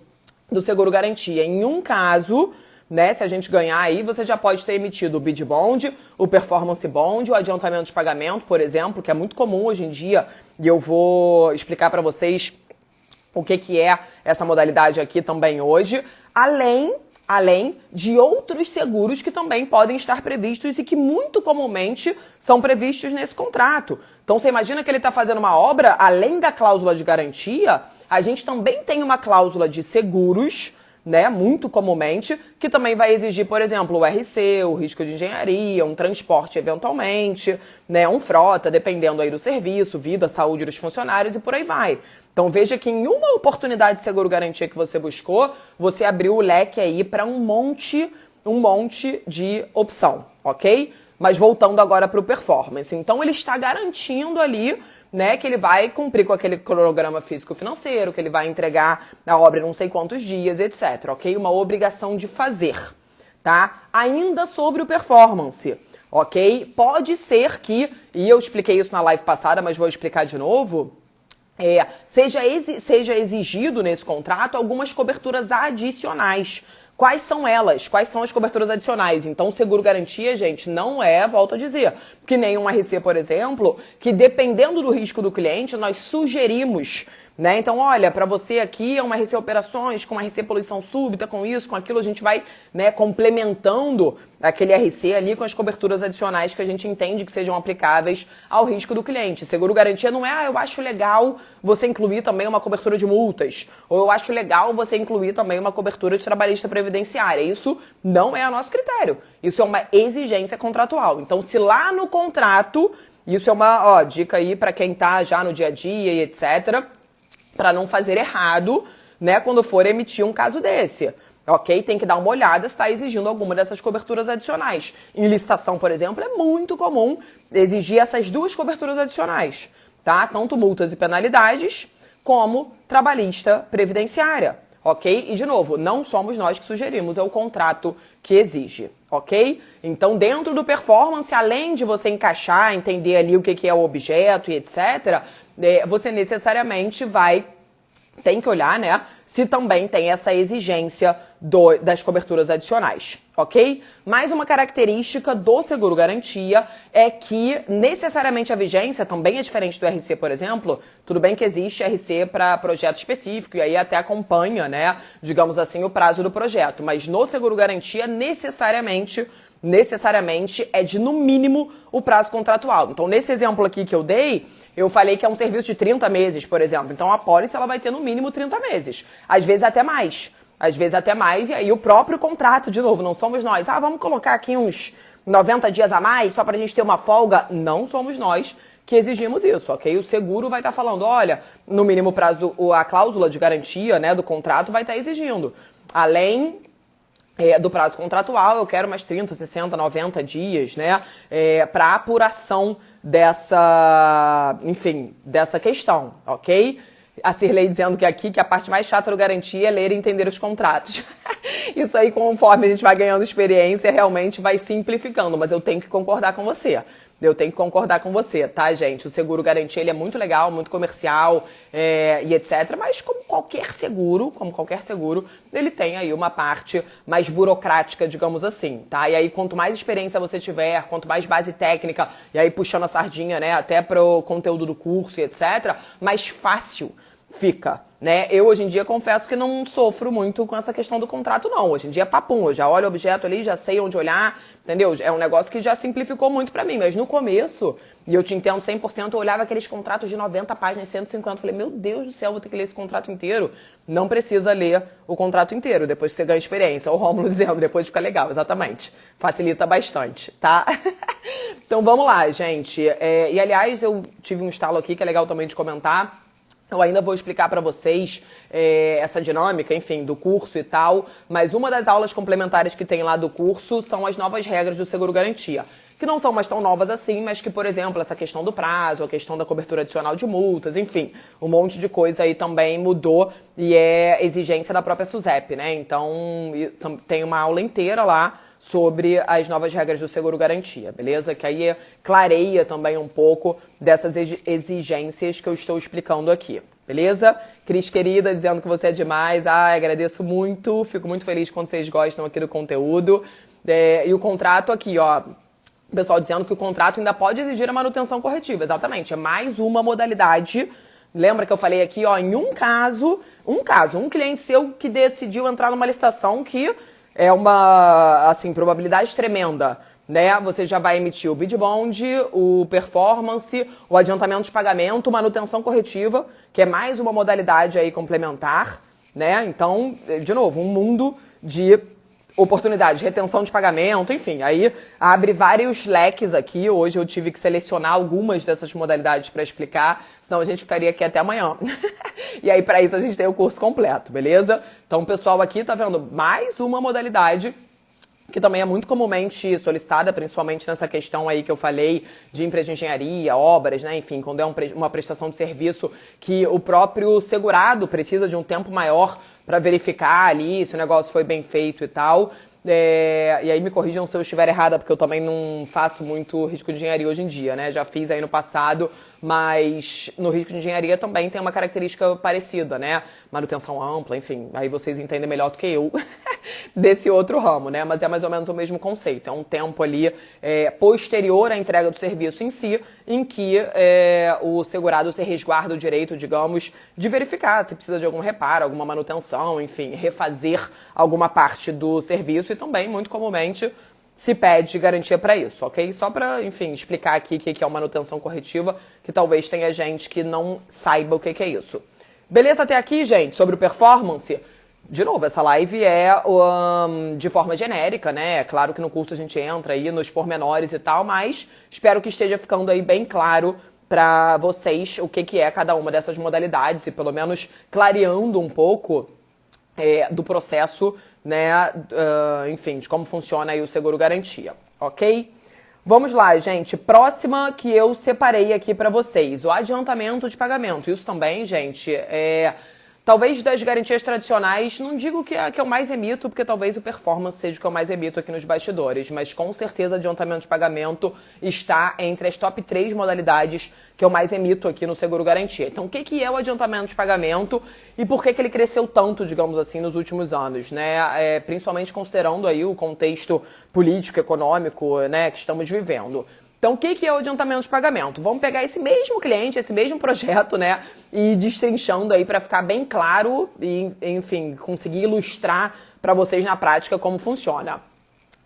seguro garantia, em um caso, né, se a gente ganhar aí, você já pode ter emitido o bid bond, o performance bond, o adiantamento de pagamento, por exemplo, que é muito comum hoje em dia, e eu vou explicar para vocês o que é essa modalidade aqui também hoje, além de outros seguros que também podem estar previstos e que muito comumente são previstos nesse contrato. Então você imagina que ele está fazendo uma obra, além da cláusula de garantia, a gente também tem uma cláusula de seguros, né, muito comumente, que também vai exigir, por exemplo, o RC, o risco de engenharia, um transporte eventualmente, né, um frota, dependendo aí do serviço, vida, saúde dos funcionários e por aí vai. Então veja que em uma oportunidade de seguro-garantia que você buscou, você abriu o leque aí para um monte de opção, ok? Mas voltando agora para o performance. Então ele está garantindo ali, né, que ele vai cumprir com aquele cronograma físico-financeiro, que ele vai entregar a obra em não sei quantos dias, etc, ok? Uma obrigação de fazer, tá? Ainda sobre o performance, ok? Pode ser que, e eu expliquei isso na live passada, mas vou explicar de novo, seja exigido nesse contrato algumas coberturas adicionais. Quais são elas? Quais são as coberturas adicionais? Então, seguro-garantia, gente, não é, volto a dizer, que nem um RC, por exemplo, que dependendo do risco do cliente, nós sugerimos, né? Então, olha, para você aqui é uma RC Operações, com uma RC Poluição Súbita, com isso, com aquilo, a gente vai, né, complementando aquele RC ali com as coberturas adicionais que a gente entende que sejam aplicáveis ao risco do cliente. Seguro-garantia não é, eu acho legal você incluir também uma cobertura de multas, ou eu acho legal você incluir também uma cobertura de trabalhista previdenciária. Isso não é o nosso critério. Isso é uma exigência contratual. Então, se lá no contrato, isso é uma dica aí para quem tá já no dia a dia e etc., para não fazer errado, né, quando for emitir um caso desse, ok? Tem que dar uma olhada se está exigindo alguma dessas coberturas adicionais. Em licitação, por exemplo, é muito comum exigir essas duas coberturas adicionais, tá? Tanto multas e penalidades, como trabalhista previdenciária, ok? E, de novo, não somos nós que sugerimos, é o contrato que exige, ok? Então, dentro do performance, além de você encaixar, entender ali o que é o objeto e etc., você necessariamente tem que olhar, né, se também tem essa exigência das coberturas adicionais, ok? Mais uma característica do seguro-garantia é que necessariamente a vigência também é diferente do RC, por exemplo. Tudo bem que existe RC para projeto específico e aí até acompanha, né, digamos assim, o prazo do projeto, mas no seguro-garantia necessariamente é de, no mínimo, o prazo contratual. Então, nesse exemplo aqui que eu dei, eu falei que é um serviço de 30 meses, por exemplo. Então, a pólice ela vai ter, no mínimo, 30 meses. Às vezes até mais. E aí o próprio contrato, de novo, não somos nós. Vamos colocar aqui uns 90 dias a mais, só pra gente ter uma folga. Não somos nós que exigimos isso, ok? O seguro vai estar falando, olha, no mínimo prazo, a cláusula de garantia, né, do contrato vai estar exigindo. Além do prazo contratual, eu quero mais 30, 60, 90 dias, né, para apuração dessa questão, ok? A Cirlei dizendo que aqui que a parte mais chata do garantia é ler e entender os contratos. Isso aí, conforme a gente vai ganhando experiência, realmente vai simplificando, mas eu tenho que concordar com você. Tá, gente? O seguro garantia, ele é muito legal, muito comercial e etc. Mas como qualquer seguro, ele tem aí uma parte mais burocrática, digamos assim, tá? E aí, quanto mais experiência você tiver, quanto mais base técnica, e aí puxando a sardinha, né, até pro conteúdo do curso e etc., mais fácil fica, né? Eu, hoje em dia, confesso que não sofro muito com essa questão do contrato, não. Hoje em dia é papum, eu já olho o objeto ali, já sei onde olhar, entendeu? É um negócio que já simplificou muito pra mim, mas no começo, e eu te entendo 100%, eu olhava aqueles contratos de 90 páginas, 150, falei, meu Deus do céu, vou ter que ler esse contrato inteiro. Não precisa ler o contrato inteiro, depois que você ganha experiência. O Rômulo dizendo, depois fica legal, exatamente. Facilita bastante, tá? Então vamos lá, gente. E aliás, eu tive um estalo aqui que é legal também de comentar. Eu ainda vou explicar para vocês essa dinâmica, enfim, do curso e tal, mas uma das aulas complementares que tem lá do curso são as novas regras do seguro-garantia. que não são mais tão novas assim, mas que, por exemplo, essa questão do prazo, a questão da cobertura adicional de multas, enfim, um monte de coisa aí também mudou e é exigência da própria SUSEP, né? Então, tem uma aula inteira lá sobre as novas regras do seguro-garantia, beleza? Que aí clareia também um pouco dessas exigências que eu estou explicando aqui, beleza? Cris, querida, dizendo que você é demais. Agradeço muito, fico muito feliz quando vocês gostam aqui do conteúdo. E o contrato aqui, ó, o pessoal dizendo que o contrato ainda pode exigir a manutenção corretiva. Exatamente, é mais uma modalidade. Lembra que eu falei aqui, ó, em um cliente seu que decidiu entrar numa licitação que é uma, assim, probabilidade tremenda, né? Você já vai emitir o bid bond, o performance, o adiantamento de pagamento, manutenção corretiva, que é mais uma modalidade aí complementar, né? Então, de novo, um mundo de oportunidade, retenção de pagamento, enfim, aí abre vários leques aqui. Hoje eu tive que selecionar algumas dessas modalidades para explicar, senão a gente ficaria aqui até amanhã. E aí, para isso, a gente tem o curso completo, beleza? Então, o pessoal aqui tá vendo mais uma modalidade que também é muito comumente solicitada, principalmente nessa questão aí que eu falei de empresa de engenharia, obras, né? Enfim, quando é uma prestação de serviço que o próprio segurado precisa de um tempo maior para verificar ali se o negócio foi bem feito e tal. E aí me corrijam se eu estiver errada, porque eu também não faço muito risco de engenharia hoje em dia, né? Já fiz aí no passado, mas no risco de engenharia também tem uma característica parecida, né? Manutenção ampla, enfim, aí vocês entendem melhor do que eu desse outro ramo, né? Mas é mais ou menos o mesmo conceito. É um tempo ali posterior à entrega do serviço em si, em que o segurado se resguarda o direito, digamos, de verificar se precisa de algum reparo, alguma manutenção, enfim, refazer alguma parte do serviço e também, muito comumente, se pede garantia para isso, ok? Só para, enfim, explicar aqui o que é uma manutenção corretiva, que talvez tenha gente que não saiba o que é isso. Beleza até aqui, gente, sobre o performance? De novo, essa live é de forma genérica, né? É claro que no curso a gente entra aí nos pormenores e tal, mas espero que esteja ficando aí bem claro para vocês o que é cada uma dessas modalidades e pelo menos clareando um pouco do processo, né? Enfim, de como funciona aí o seguro-garantia, ok? Vamos lá, gente. Próxima que eu separei aqui para vocês, o adiantamento de pagamento. Isso também, gente, talvez das garantias tradicionais, não digo que é que eu mais emito, porque talvez o performance seja o que eu mais emito aqui nos bastidores, mas com certeza adiantamento de pagamento está entre as top 3 modalidades que eu mais emito aqui no Seguro Garantia. Então, o que é o adiantamento de pagamento e por que ele cresceu tanto, digamos assim, nos últimos anos, né? Principalmente considerando aí o contexto político, econômico, né, que estamos vivendo. Então, o que é o adiantamento de pagamento? Vamos pegar esse mesmo cliente, esse mesmo projeto, né, e destrinchando aí para ficar bem claro e, enfim, conseguir ilustrar para vocês na prática como funciona.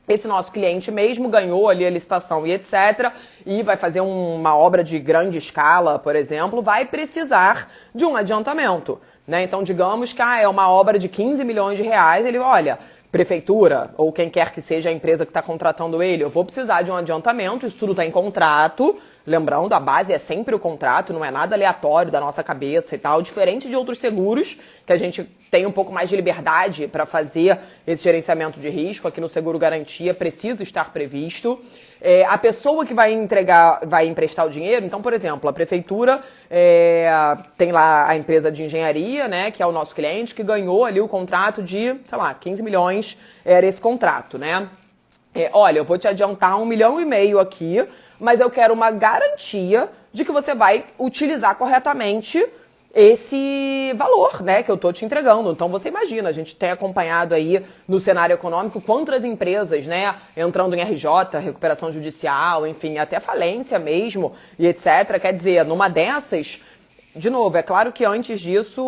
Esse nosso cliente mesmo ganhou ali a licitação e etc. e vai fazer uma obra de grande escala, por exemplo, vai precisar de um adiantamento, né? Então, digamos que é uma obra de 15 milhões de reais, ele, olha, prefeitura ou quem quer que seja a empresa que está contratando ele, eu vou precisar de um adiantamento, isso tudo está em contrato. Lembrando, a base é sempre o contrato, não é nada aleatório da nossa cabeça e tal, diferente de outros seguros, que a gente tem um pouco mais de liberdade para fazer esse gerenciamento de risco. Aqui no Seguro Garantia precisa estar previsto. A pessoa que vai emprestar o dinheiro, então, por exemplo, a prefeitura tem lá a empresa de engenharia, né, que é o nosso cliente, que ganhou ali o contrato de, sei lá, 15 milhões, era esse contrato, né? Olha, eu vou te adiantar 1,5 milhão aqui, mas eu quero uma garantia de que você vai utilizar corretamente esse valor, né, que eu tô te entregando. Então você imagina, a gente tem acompanhado aí no cenário econômico quantas empresas, né, entrando em RJ, recuperação judicial, enfim, até falência mesmo e etc. Quer dizer, numa dessas, de novo, é claro que antes disso,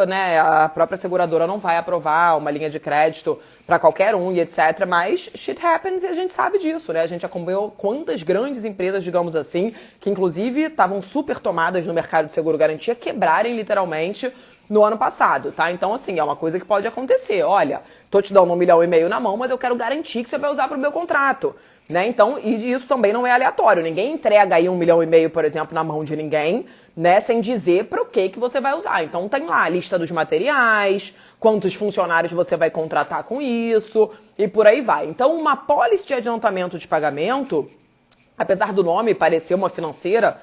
né, a própria seguradora não vai aprovar uma linha de crédito para qualquer um e etc, mas shit happens e a gente sabe disso, né? A gente acompanhou quantas grandes empresas, digamos assim, que inclusive estavam super tomadas no mercado de seguro-garantia, quebrarem literalmente no ano passado, tá? Então, assim, é uma coisa que pode acontecer. Olha, tô te dando 1,5 milhão na mão, mas eu quero garantir que você vai usar para o meu contrato, né? Então, e isso também não é aleatório. Ninguém entrega aí 1,5 milhão, por exemplo, na mão de ninguém, né, sem dizer para o que você vai usar. Então tem lá a lista dos materiais, quantos funcionários você vai contratar com isso e por aí vai. Então uma pólice de adiantamento de pagamento Apesar do nome parecer uma financeira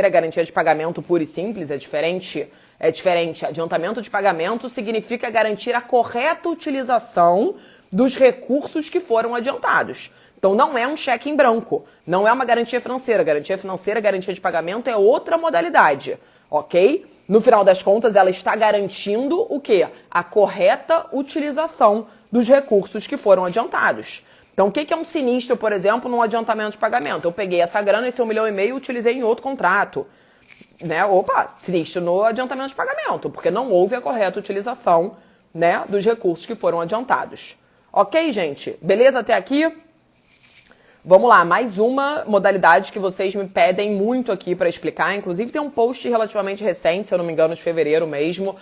é garantia de pagamento pura e simples, é diferente. É diferente. Adiantamento de pagamento significa garantir a correta utilização dos recursos que foram adiantados. Então não é um cheque em branco, não é uma garantia financeira. Garantia de pagamento é outra modalidade, ok? No final das contas, ela está garantindo o quê? A correta utilização dos recursos que foram adiantados. Então, o que é um sinistro, por exemplo, num adiantamento de pagamento? Eu peguei essa grana, esse 1,5 milhão e utilizei em outro contrato. Né? Opa, sinistro no adiantamento de pagamento, porque não houve a correta utilização, né, dos recursos que foram adiantados. Ok, gente? Beleza até aqui? Vamos lá, mais uma modalidade que vocês me pedem muito aqui para explicar. Inclusive tem um post relativamente recente, se eu não me engano, de fevereiro mesmo,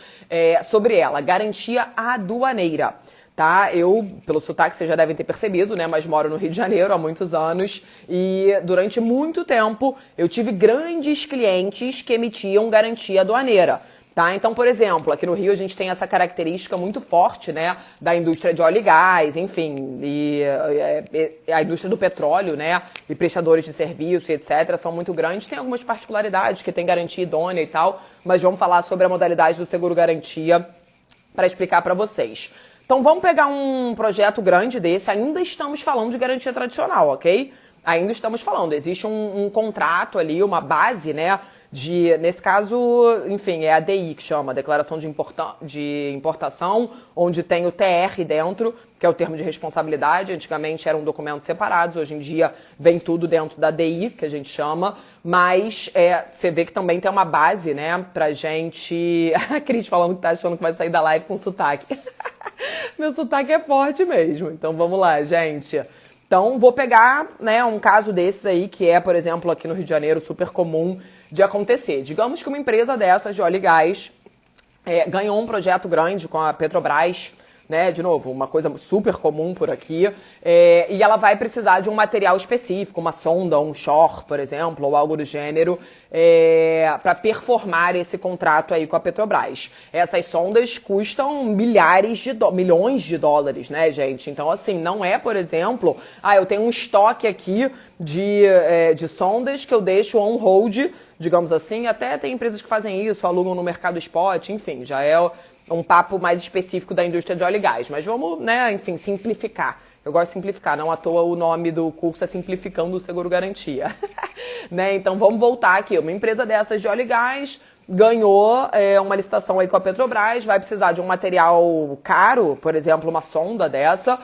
sobre ela, garantia aduaneira. Tá? Eu, pelo sotaque, vocês já devem ter percebido, né? Mas moro no Rio de Janeiro há muitos anos e durante muito tempo eu tive grandes clientes que emitiam garantia aduaneira. Tá? Então, por exemplo, aqui no Rio a gente tem essa característica muito forte, né, da indústria de óleo e gás, enfim, e a indústria do petróleo, né, e prestadores de serviço, etc., são muito grandes. Tem algumas particularidades que tem garantia idônea e tal, mas vamos falar sobre a modalidade do seguro-garantia para explicar para vocês. Então vamos pegar um projeto grande desse, ainda estamos falando de garantia tradicional, ok? Ainda estamos falando, existe um contrato ali, uma base, né? Nesse caso, enfim, é a DI que chama, Declaração de Importação, onde tem o TR dentro, que é o termo de responsabilidade. Antigamente eram documentos separados, hoje em dia vem tudo dentro da DI, que a gente chama, mas você vê que também tem uma base, né, pra gente... A Cris falando que tá achando que vai sair da live com sotaque. Meu sotaque é forte mesmo, então vamos lá, gente. Então, vou pegar, né, um caso desses aí, que é, por exemplo, aqui no Rio de Janeiro, super comum de acontecer. Digamos que uma empresa dessas de óleo e gás ganhou um projeto grande com a Petrobras, né, de novo, uma coisa super comum por aqui, e ela vai precisar de um material específico, uma sonda, um shore, por exemplo, ou algo do gênero, para performar esse contrato aí com a Petrobras. Essas sondas custam milhões de dólares, né, gente? Então, assim, não é, por exemplo, eu tenho um estoque aqui de sondas que eu deixo on hold, digamos assim, até tem empresas que fazem isso, alugam no mercado spot, enfim, já é um papo mais específico da indústria de óleo e gás. Mas vamos, né, enfim, simplificar. Eu gosto de simplificar, não à toa o nome do curso é Simplificando o Seguro Garantia. Né? Então vamos voltar aqui. Uma empresa dessas de óleo e gás ganhou uma licitação aí com a Petrobras, vai precisar de um material caro, por exemplo, uma sonda dessa,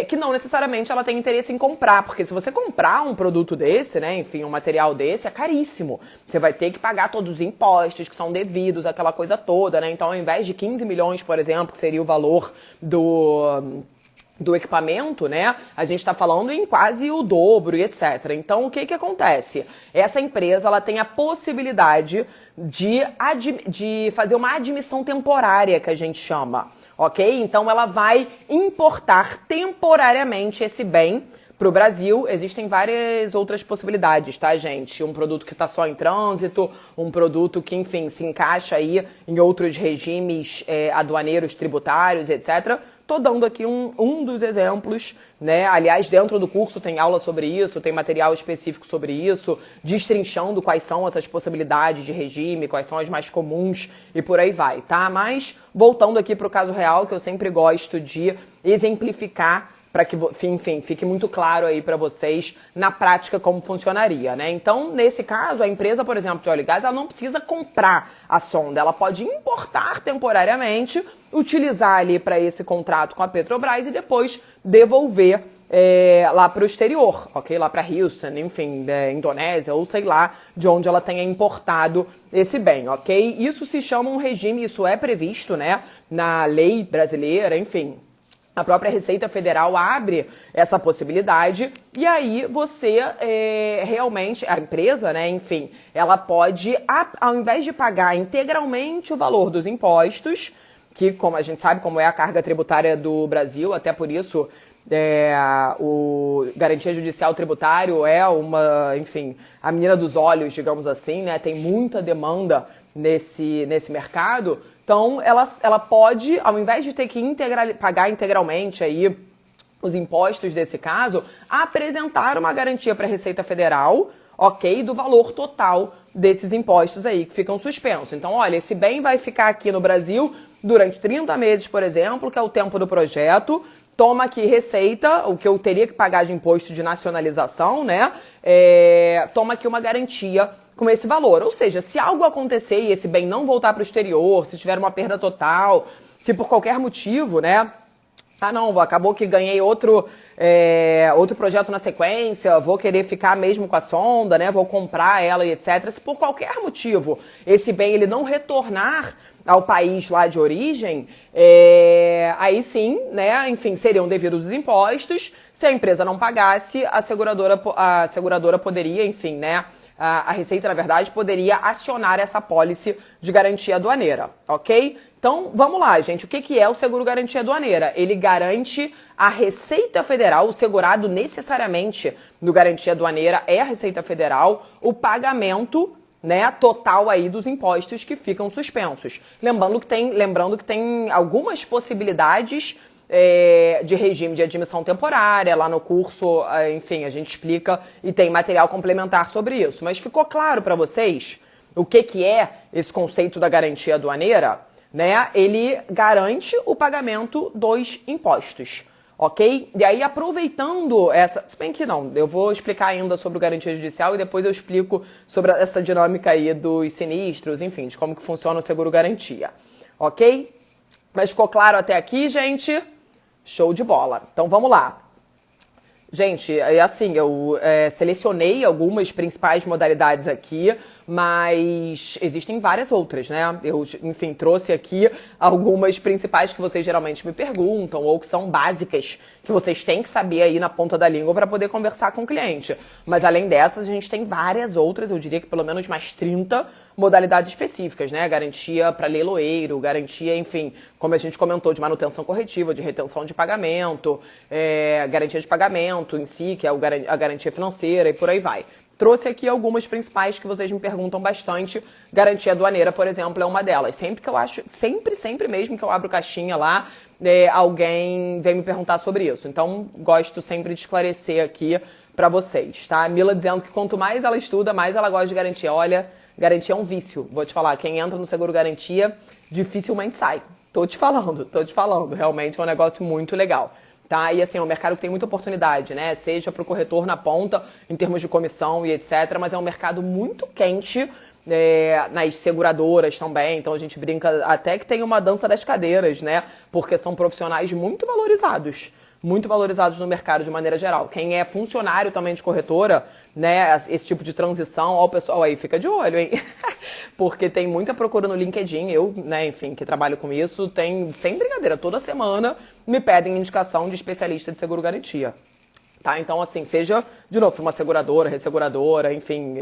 que não necessariamente ela tem interesse em comprar, porque se você comprar um produto desse, né, enfim, um material desse, é caríssimo. Você vai ter que pagar todos os impostos que são devidos, aquela coisa toda, né? Então, ao invés de 15 milhões, por exemplo, que seria o valor do equipamento, né, a gente está falando em quase o dobro e etc. Então, o que acontece? Essa empresa, ela tem a possibilidade de fazer uma admissão temporária, que a gente chama, ok? Então, ela vai importar temporariamente esse bem para o Brasil. Existem várias outras possibilidades, tá, gente? Um produto que está só em trânsito, um produto que, enfim, se encaixa aí em outros regimes aduaneiros, tributários, etc. Tô dando aqui um dos exemplos, né? Aliás, dentro do curso tem aula sobre isso, tem material específico sobre isso, destrinchando quais são essas possibilidades de regime, quais são as mais comuns e por aí vai, tá? Mas, voltando aqui para o caso real, que eu sempre gosto de exemplificar para que, enfim, fique muito claro aí para vocês na prática como funcionaria, né? Então, nesse caso, a empresa, por exemplo, de óleo e gás, ela não precisa comprar a sonda, ela pode importar temporariamente, utilizar ali para esse contrato com a Petrobras e depois devolver lá para o exterior, ok? Lá para Houston, enfim, Indonésia, ou sei lá de onde ela tenha importado esse bem, ok? Isso se chama um regime, isso é previsto, né, na lei brasileira, enfim. A própria Receita Federal abre essa possibilidade e aí você realmente, a empresa, né, enfim, ela pode, ao invés de pagar integralmente o valor dos impostos, que, como a gente sabe, como é a carga tributária do Brasil, até por isso o garantia judicial tributário é enfim, a menina dos olhos, digamos assim, né, tem muita demanda nesse mercado. Então, ela pode, ao invés de ter que pagar integralmente aí os impostos desse caso, apresentar uma garantia para a Receita Federal, ok, do valor total desses impostos aí que ficam suspensos. Então, olha, esse bem vai ficar aqui no Brasil durante 30 meses, por exemplo, que é o tempo do projeto. Toma aqui Receita, o que eu teria que pagar de imposto de nacionalização, né? Toma aqui uma garantia com esse valor. Ou seja, se algo acontecer e esse bem não voltar para o exterior, se tiver uma perda total, se por qualquer motivo, né? Ah, não, acabou que ganhei outro projeto na sequência, vou querer ficar mesmo com a sonda, né? Vou comprar ela e etc. Se por qualquer motivo esse bem ele não retornar ao país lá de origem, aí sim, né? Enfim, seriam devidos os impostos. Se a empresa não pagasse, a seguradora poderia, enfim, né? A Receita, na verdade, poderia acionar essa apólice de garantia aduaneira, ok? Então, vamos lá, gente. O que é o seguro garantia aduaneira? Ele garante a Receita Federal, o segurado necessariamente do garantia aduaneira é a Receita Federal, o pagamento, né, total aí dos impostos que ficam suspensos. Lembrando que tem algumas possibilidades de regime de admissão temporária, lá no curso, enfim, a gente explica e tem material complementar sobre isso. Mas ficou claro para vocês o que é esse conceito da garantia aduaneira? Né? Ele garante o pagamento dos impostos, ok? E aí, aproveitando se bem que não, eu vou explicar ainda sobre o garantia judicial e depois eu explico sobre essa dinâmica aí dos sinistros, enfim, de como que funciona o seguro-garantia, ok? Mas ficou claro até aqui, gente? Show de bola. Então, vamos lá. Gente, assim, eu selecionei algumas principais modalidades aqui, mas existem várias outras, né? Eu, enfim, trouxe aqui algumas principais que vocês geralmente me perguntam ou que são básicas, que vocês têm que saber aí na ponta da língua para poder conversar com o cliente. Mas além dessas, a gente tem várias outras, eu diria que pelo menos mais 30 modalidades específicas, né? Garantia para leiloeiro, garantia, enfim, como a gente comentou, de manutenção corretiva, de retenção de pagamento, garantia de pagamento em si, que é a garantia financeira e por aí vai. Trouxe aqui algumas principais que vocês me perguntam bastante. Garantia aduaneira, por exemplo, é uma delas. Sempre mesmo que eu abro caixinha lá, alguém vem me perguntar sobre isso. Então, gosto sempre de esclarecer aqui para vocês, tá? A Mila dizendo que quanto mais ela estuda, mais ela gosta de garantia. Olha, garantia é um vício. Vou te falar, quem entra no seguro garantia dificilmente sai. Tô te falando. Realmente é um negócio muito legal. Tá? E assim, é um mercado que tem muita oportunidade, né? Seja para o corretor na ponta, em termos de comissão e etc. Mas é um mercado muito quente nas seguradoras também. Então a gente brinca até que tem uma dança das cadeiras, né? Porque são profissionais muito valorizados no mercado de maneira geral. Quem é funcionário também de corretora, né, esse tipo de transição, ó, o pessoal aí fica de olho, hein? Porque tem muita procura no LinkedIn, eu, né, enfim, que trabalho com isso, sem brincadeira, toda semana me pedem indicação de especialista de seguro garantia. Tá? Então, assim, seja, de novo, uma seguradora, resseguradora, enfim,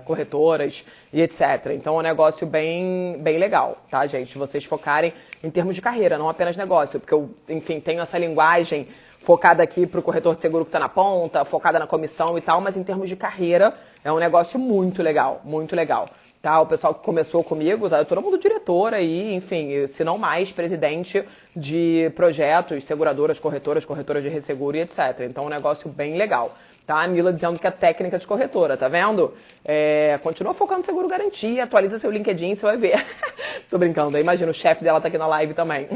corretoras e etc. Então, é um negócio bem legal, tá, gente? Vocês focarem em termos de carreira, não apenas negócio. Porque eu, enfim, tenho essa linguagem focada aqui pro corretor de seguro que tá na ponta, focada na comissão e tal, mas em termos de carreira, é um negócio muito legal, tá? O pessoal que começou comigo, tá? Todo mundo diretor aí, enfim, se não mais, presidente de projetos, seguradoras, corretoras de resseguro e etc. Então é um negócio bem legal, tá? A Mila dizendo que é técnica de corretora, tá vendo? Continua focando no seguro garantia, atualiza seu LinkedIn, você vai ver. Tô brincando, imagina, o chefe dela tá aqui na live também.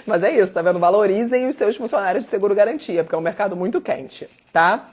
Mas é isso, tá vendo? Valorizem os seus funcionários de seguro garantia, porque é um mercado muito quente, tá?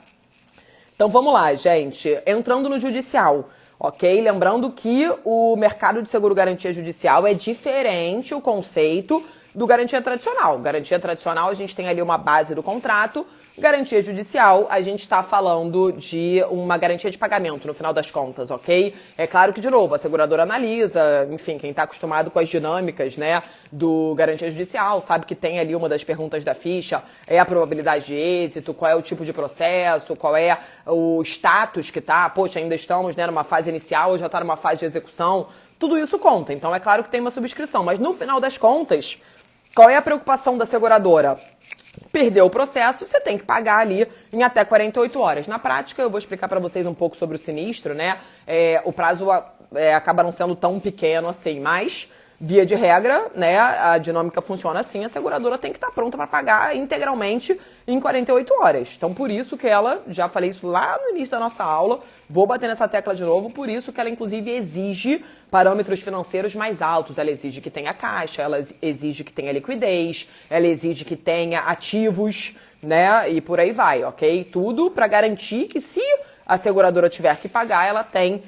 Então vamos lá, gente. Entrando no judicial, ok? Lembrando que o mercado de seguro-garantia judicial é diferente o conceito do garantia tradicional. Garantia tradicional, a gente tem ali uma base do contrato. Garantia judicial, a gente está falando de uma garantia de pagamento, no final das contas, ok? É claro que, de novo, a seguradora analisa, enfim, quem está acostumado com as dinâmicas, né, do garantia judicial, sabe que tem ali uma das perguntas da ficha, é a probabilidade de êxito, qual é o tipo de processo, qual é o status que tá, poxa, ainda estamos, né, numa fase inicial ou já está numa fase de execução. Tudo isso conta, então é claro que tem uma subscrição, mas no final das contas, qual é a preocupação da seguradora? Perdeu o processo, você tem que pagar ali em até 48 horas. Na prática, eu vou explicar para vocês um pouco sobre o sinistro, né? O prazo acaba não sendo tão pequeno assim, mas via de regra, né, a dinâmica funciona assim, a seguradora tem que estar pronta para pagar integralmente em 48 horas. Então, por isso que ela, já falei isso lá no início da nossa aula, vou bater nessa tecla de novo, por isso que ela, inclusive, exige parâmetros financeiros mais altos. Ela exige que tenha caixa, ela exige que tenha liquidez, ela exige que tenha ativos, né, e por aí vai, ok? Tudo para garantir que se a seguradora tiver que pagar, ela tem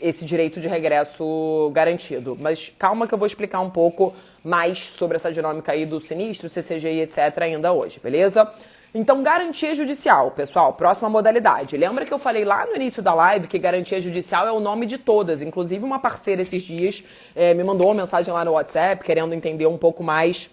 esse direito de regresso garantido. Mas calma que eu vou explicar um pouco mais sobre essa dinâmica aí do sinistro, CCGI, etc. ainda hoje, beleza? Então, garantia judicial, pessoal, próxima modalidade. Lembra que eu falei lá no início da live que garantia judicial é o nome de todas. Inclusive, uma parceira esses dias me mandou uma mensagem lá no WhatsApp querendo entender um pouco mais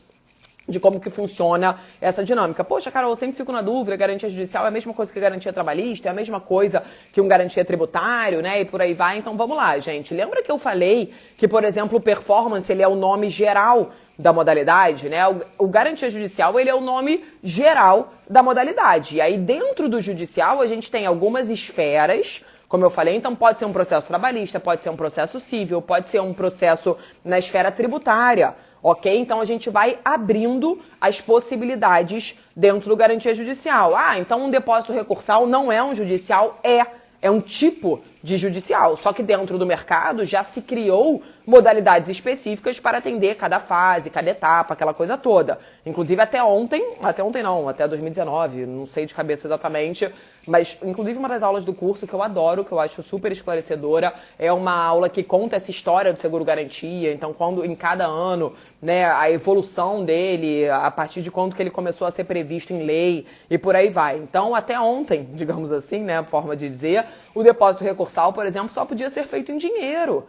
de como que funciona essa dinâmica. Poxa, Carol, eu sempre fico na dúvida, garantia judicial é a mesma coisa que garantia trabalhista, é a mesma coisa que um garantia tributário, né, e por aí vai. Então vamos lá, gente. Lembra que eu falei que, por exemplo, o performance, ele é o nome geral da modalidade, né? O garantia judicial, ele é o nome geral da modalidade. E aí, dentro do judicial, a gente tem algumas esferas, como eu falei, então pode ser um processo trabalhista, pode ser um processo civil, pode ser um processo na esfera tributária. Ok? Então a gente vai abrindo as possibilidades dentro do garantia judicial. Ah, então um depósito recursal não é um judicial? É um tipo de judicial. Só que dentro do mercado já se criou modalidades específicas para atender cada fase, cada etapa, aquela coisa toda. Inclusive até 2019, não sei de cabeça exatamente, mas inclusive uma das aulas do curso que eu adoro, que eu acho super esclarecedora, é uma aula que conta essa história do seguro-garantia, então quando em cada ano, né, a evolução dele, a partir de quando que ele começou a ser previsto em lei e por aí vai. Então até ontem, digamos assim, né, a forma de dizer, o depósito recursal, por exemplo, só podia ser feito em dinheiro,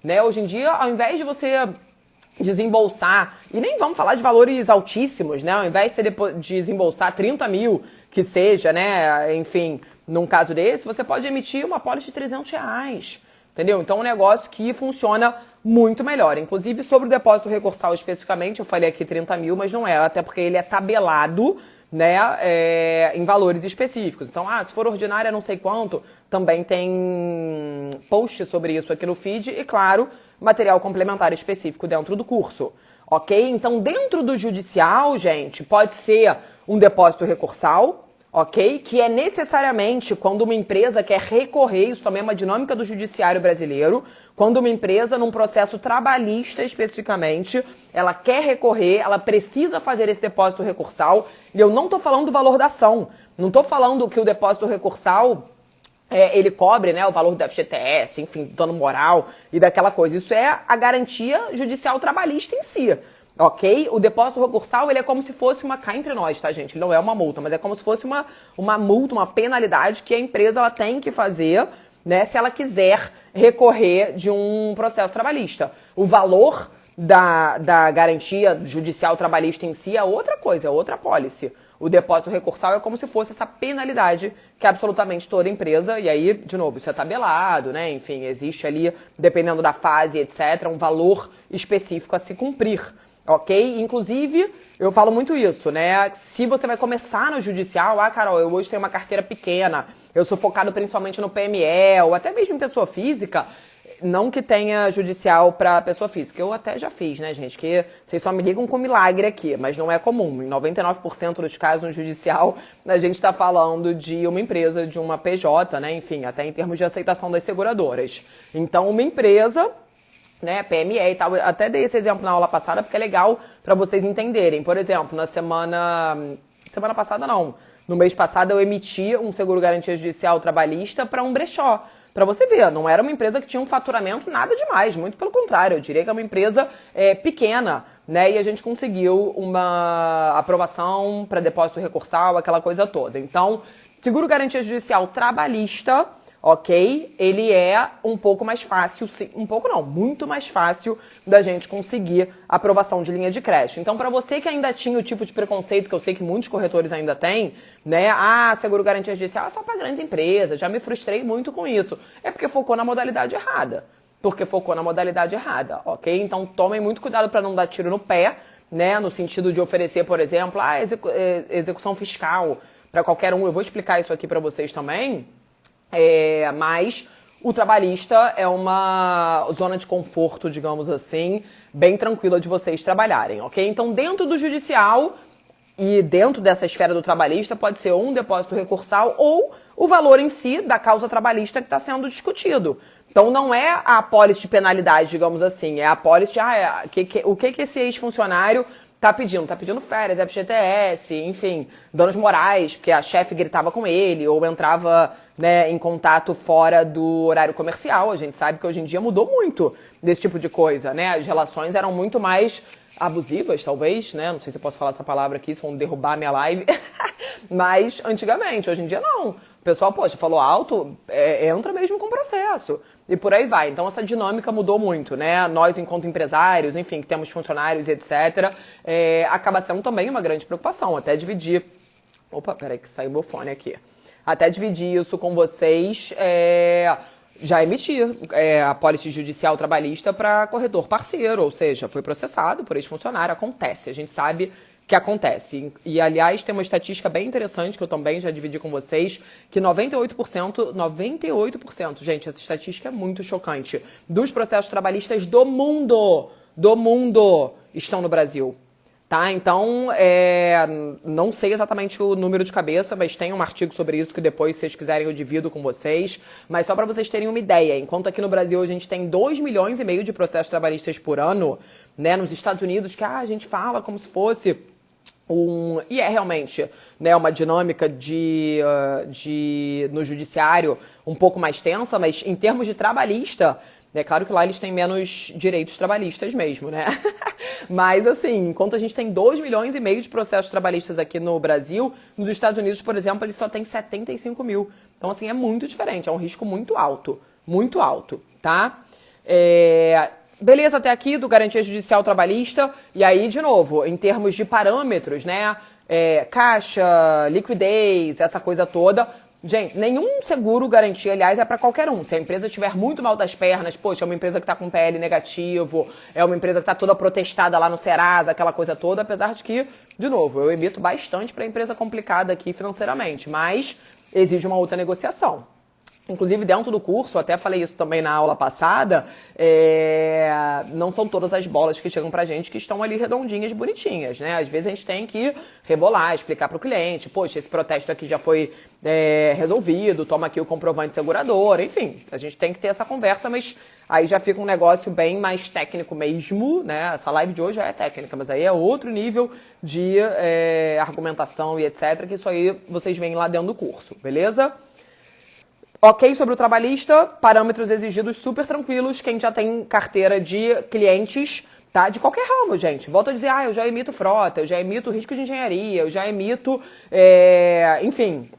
né? Hoje em dia, ao invés de você desembolsar, e nem vamos falar de valores altíssimos, né? Ao invés de você desembolsar 30 mil, que seja, né? Enfim, num caso desse, você pode emitir uma apólice de R$300, entendeu? Então, é um negócio que funciona muito melhor. Inclusive, sobre o depósito recursal especificamente, eu falei aqui 30 mil, mas não é, até porque ele é tabelado, né, em valores específicos. Então, se for ordinária não sei quanto, também tem post sobre isso aqui no feed e, claro, material complementar específico dentro do curso, ok? Então, dentro do judicial, gente, pode ser um depósito recursal, ok? Que é necessariamente quando uma empresa quer recorrer, isso também é uma dinâmica do judiciário brasileiro, quando uma empresa, num processo trabalhista especificamente, ela quer recorrer, ela precisa fazer esse depósito recursal, e eu não estou falando do valor da ação, não estou falando que o depósito recursal ele cobre, né, o valor do FGTS, enfim, do dano moral e daquela coisa. Isso é a garantia judicial trabalhista em si. Ok? O depósito recursal, ele é como se fosse cá entre nós, tá, gente? Ele não é uma multa, mas é como se fosse uma multa, uma penalidade que a empresa ela tem que fazer, né, se ela quiser recorrer de um processo trabalhista. O valor da garantia judicial trabalhista em si é outra coisa, é outra apólice. O depósito recursal é como se fosse essa penalidade que absolutamente toda empresa, e aí, de novo, isso é tabelado, né? Enfim, existe ali, dependendo da fase, etc., um valor específico a se cumprir. Ok? Inclusive, eu falo muito isso, né? Se você vai começar no judicial, Carol, eu hoje tenho uma carteira pequena, eu sou focado principalmente no PME, ou até mesmo em pessoa física, não que tenha judicial para pessoa física, eu até já fiz, né, gente? Que vocês só me ligam com milagre aqui, mas não é comum. Em 99% dos casos no judicial, a gente está falando de uma empresa, de uma PJ, né? Enfim, até em termos de aceitação das seguradoras. Então, uma empresa, né, PME e tal, eu até dei esse exemplo na aula passada porque é legal para vocês entenderem. Por exemplo, na semana passada não, no mês passado eu emiti um seguro garantia judicial trabalhista para um brechó. Para você ver, não era uma empresa que tinha um faturamento nada demais, muito pelo contrário, eu diria que é uma empresa pequena, né? E a gente conseguiu uma aprovação para depósito recursal, aquela coisa toda. Então, seguro garantia judicial trabalhista, ok? Ele é um pouco mais fácil, um pouco não, muito mais fácil da gente conseguir aprovação de linha de crédito. Então, para você que ainda tinha o tipo de preconceito que eu sei que muitos corretores ainda têm, né? Seguro garantia judicial é só para grandes empresas, já me frustrei muito com isso. É porque focou na modalidade errada. Ok? Então, tomem muito cuidado para não dar tiro no pé, né? No sentido de oferecer, por exemplo, execução fiscal para qualquer um. Eu vou explicar isso aqui para vocês também. Mas o trabalhista é uma zona de conforto, digamos assim, bem tranquila de vocês trabalharem, ok? Então, dentro do judicial e dentro dessa esfera do trabalhista, pode ser um depósito recursal ou o valor em si da causa trabalhista que está sendo discutido. Então, não é a apólice de penalidade, digamos assim, é a apólice de o que esse ex-funcionário tá pedindo? Tá pedindo férias, FGTS, enfim, danos morais, porque a chefe gritava com ele ou entrava, né, em contato fora do horário comercial. A gente sabe que hoje em dia mudou muito desse tipo de coisa, né? As relações eram muito mais abusivas, talvez, né? Não sei se eu posso falar essa palavra aqui, se vão derrubar a minha live. Mas antigamente, hoje em dia não. O pessoal, poxa, falou alto, entra mesmo com processo. E por aí vai. Então essa dinâmica mudou muito, né? Nós, enquanto empresários, enfim, que temos funcionários e etc., acaba sendo também uma grande preocupação. Até dividir... Opa, peraí que saiu meu fone aqui. Até dividir isso com vocês, já emitir a apólice judicial trabalhista para corretor parceiro, ou seja, foi processado por ex-funcionário, acontece, a gente sabe que acontece. E, aliás, tem uma estatística bem interessante que eu também já dividi com vocês, que 98%, gente, essa estatística é muito chocante, dos processos trabalhistas do mundo, estão no Brasil. Tá? Então, não sei exatamente o número de cabeça, mas tem um artigo sobre isso que depois, se vocês quiserem, eu divido com vocês. Mas só para vocês terem uma ideia, enquanto aqui no Brasil a gente tem 2,5 milhões de processos trabalhistas por ano, né? Nos Estados Unidos, que a gente fala como se fosse e é realmente, né, uma dinâmica no judiciário um pouco mais tensa, mas em termos de trabalhista, é claro que lá eles têm menos direitos trabalhistas mesmo, né? Mas, assim, enquanto a gente tem 2,5 milhões de processos trabalhistas aqui no Brasil, nos Estados Unidos, por exemplo, eles só têm 75 mil. Então, assim, é muito diferente, é um risco muito alto, tá? Beleza até aqui do garantia judicial trabalhista. E aí, de novo, em termos de parâmetros, né? Caixa, liquidez, essa coisa toda. Gente, nenhum seguro garantia, aliás, é para qualquer um. Se a empresa estiver muito mal das pernas, poxa, é uma empresa que está com PL negativo, é uma empresa que está toda protestada lá no Serasa, aquela coisa toda, apesar de que, de novo, eu emito bastante para empresa complicada aqui financeiramente, mas exige uma outra negociação. Inclusive, dentro do curso, até falei isso também na aula passada, não são todas as bolas que chegam pra gente que estão ali redondinhas, bonitinhas, né? Às vezes a gente tem que rebolar, explicar pro cliente, poxa, esse protesto aqui já foi resolvido, toma aqui o comprovante segurador, enfim, a gente tem que ter essa conversa, mas aí já fica um negócio bem mais técnico mesmo, né? Essa live de hoje já é técnica, mas aí é outro nível de argumentação e etc, que isso aí vocês veem lá dentro do curso, beleza? Ok sobre o trabalhista, parâmetros exigidos super tranquilos, quem já tem carteira de clientes, tá? De qualquer ramo, gente. Volto a dizer, eu já emito frota, eu já emito risco de engenharia, eu já emito, enfim,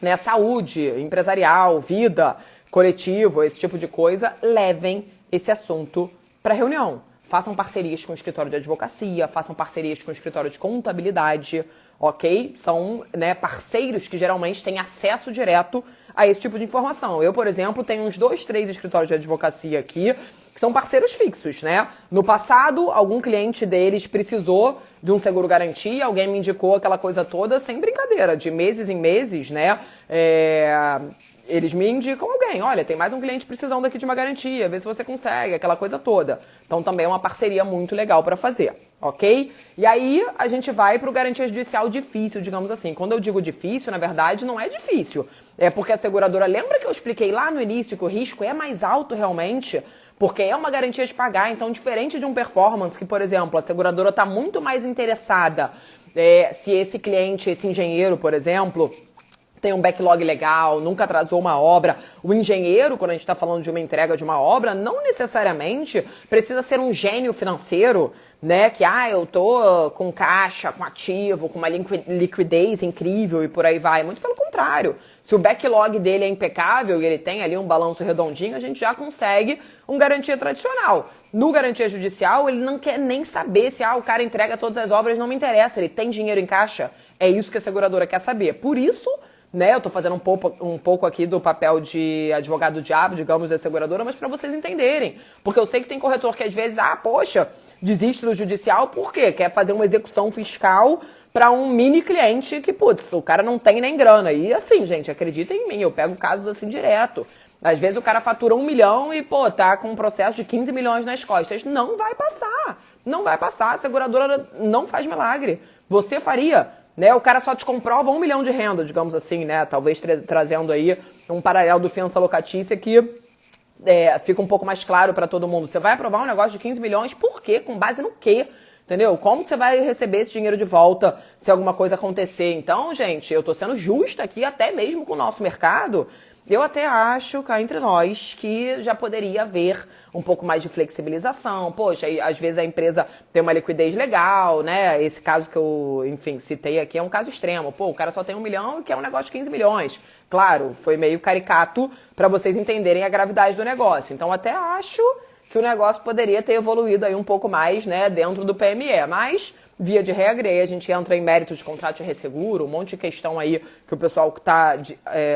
né, saúde, empresarial, vida, coletivo, esse tipo de coisa. Levem esse assunto para reunião. Façam parcerias com o escritório de advocacia, façam parcerias com o escritório de contabilidade, ok? São, né, parceiros que geralmente têm acesso direto a esse tipo de informação. Eu, por exemplo, tenho uns 2, 3 escritórios de advocacia aqui, que são parceiros fixos, né? No passado, algum cliente deles precisou de um seguro garantia, alguém me indicou aquela coisa toda, sem brincadeira, de meses em meses, né? Eles me indicam alguém, olha, tem mais um cliente precisando aqui de uma garantia, vê se você consegue, aquela coisa toda. Então também é uma parceria muito legal para fazer, ok? E aí a gente vai para o garantia judicial difícil, digamos assim. Quando eu digo difícil, na verdade, não é difícil. É porque a seguradora, lembra que eu expliquei lá no início que o risco é mais alto realmente? Porque é uma garantia de pagar, então diferente de um performance, que, por exemplo, a seguradora está muito mais interessada se esse cliente, esse engenheiro, por exemplo, tem um backlog legal, nunca atrasou uma obra. O engenheiro, quando a gente está falando de uma entrega de uma obra, não necessariamente precisa ser um gênio financeiro, né? Que, eu tô com caixa, com ativo, com uma liquidez incrível e por aí vai. Muito pelo contrário. Se o backlog dele é impecável e ele tem ali um balanço redondinho, a gente já consegue um garantia tradicional. No garantia judicial, ele não quer nem saber se o cara entrega todas as obras, não me interessa. Ele tem dinheiro em caixa? É isso que a seguradora quer saber. Por isso, né, eu tô fazendo um pouco aqui do papel de advogado diabo, digamos, da seguradora, mas para vocês entenderem. Porque eu sei que tem corretor que às vezes, poxa, desiste do judicial, por quê? Quer fazer uma execução fiscal para um mini cliente que, putz, o cara não tem nem grana. E assim, gente, acreditem em mim, eu pego casos assim direto. Às vezes o cara fatura 1 milhão e, pô, tá com um processo de 15 milhões nas costas. Não vai passar. Não vai passar. A seguradora não faz milagre. Você faria, né? O cara só te comprova 1 milhão de renda, digamos assim, né? Talvez trazendo aí um paralelo do fiança locatícia que fica um pouco mais claro para todo mundo. Você vai aprovar um negócio de 15 milhões, por quê? Com base no quê? Entendeu? Como que você vai receber esse dinheiro de volta se alguma coisa acontecer? Então, gente, eu tô sendo justa aqui, até mesmo com o nosso mercado. Eu até acho, cá entre nós, que já poderia haver um pouco mais de flexibilização. Poxa, às vezes a empresa tem uma liquidez legal, né? Esse caso que eu, enfim, citei aqui é um caso extremo. Pô, o cara só tem 1 milhão e quer um negócio de 15 milhões. Claro, foi meio caricato para vocês entenderem a gravidade do negócio. Então, até acho que o negócio poderia ter evoluído aí um pouco mais, né, dentro do PME. Mas, via de regra, aí a gente entra em méritos de contrato de resseguro, um monte de questão aí que o pessoal que está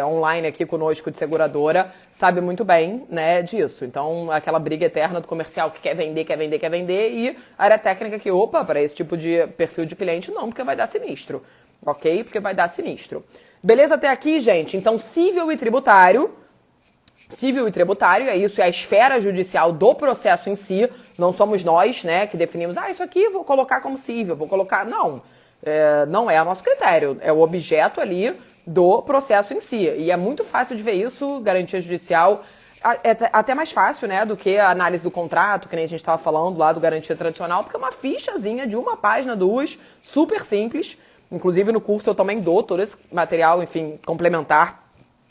online aqui conosco de seguradora sabe muito bem, né, disso. Então, aquela briga eterna do comercial que quer vender, e a área técnica que, opa, para esse tipo de perfil de cliente, não, porque vai dar sinistro, ok? Porque vai dar sinistro. Beleza até aqui, gente? Então, civil e tributário, é isso, é a esfera judicial do processo em si, não somos nós, né, que definimos, isso aqui eu vou colocar como civil, vou colocar, não, não é o nosso critério, é o objeto ali do processo em si, e é muito fácil de ver isso, garantia judicial, é até mais fácil, né, do que a análise do contrato, que nem a gente estava falando lá do garantia tradicional, porque é uma fichazinha de 1 página, 2, super simples, inclusive no curso eu também dou todo esse material, enfim, complementar,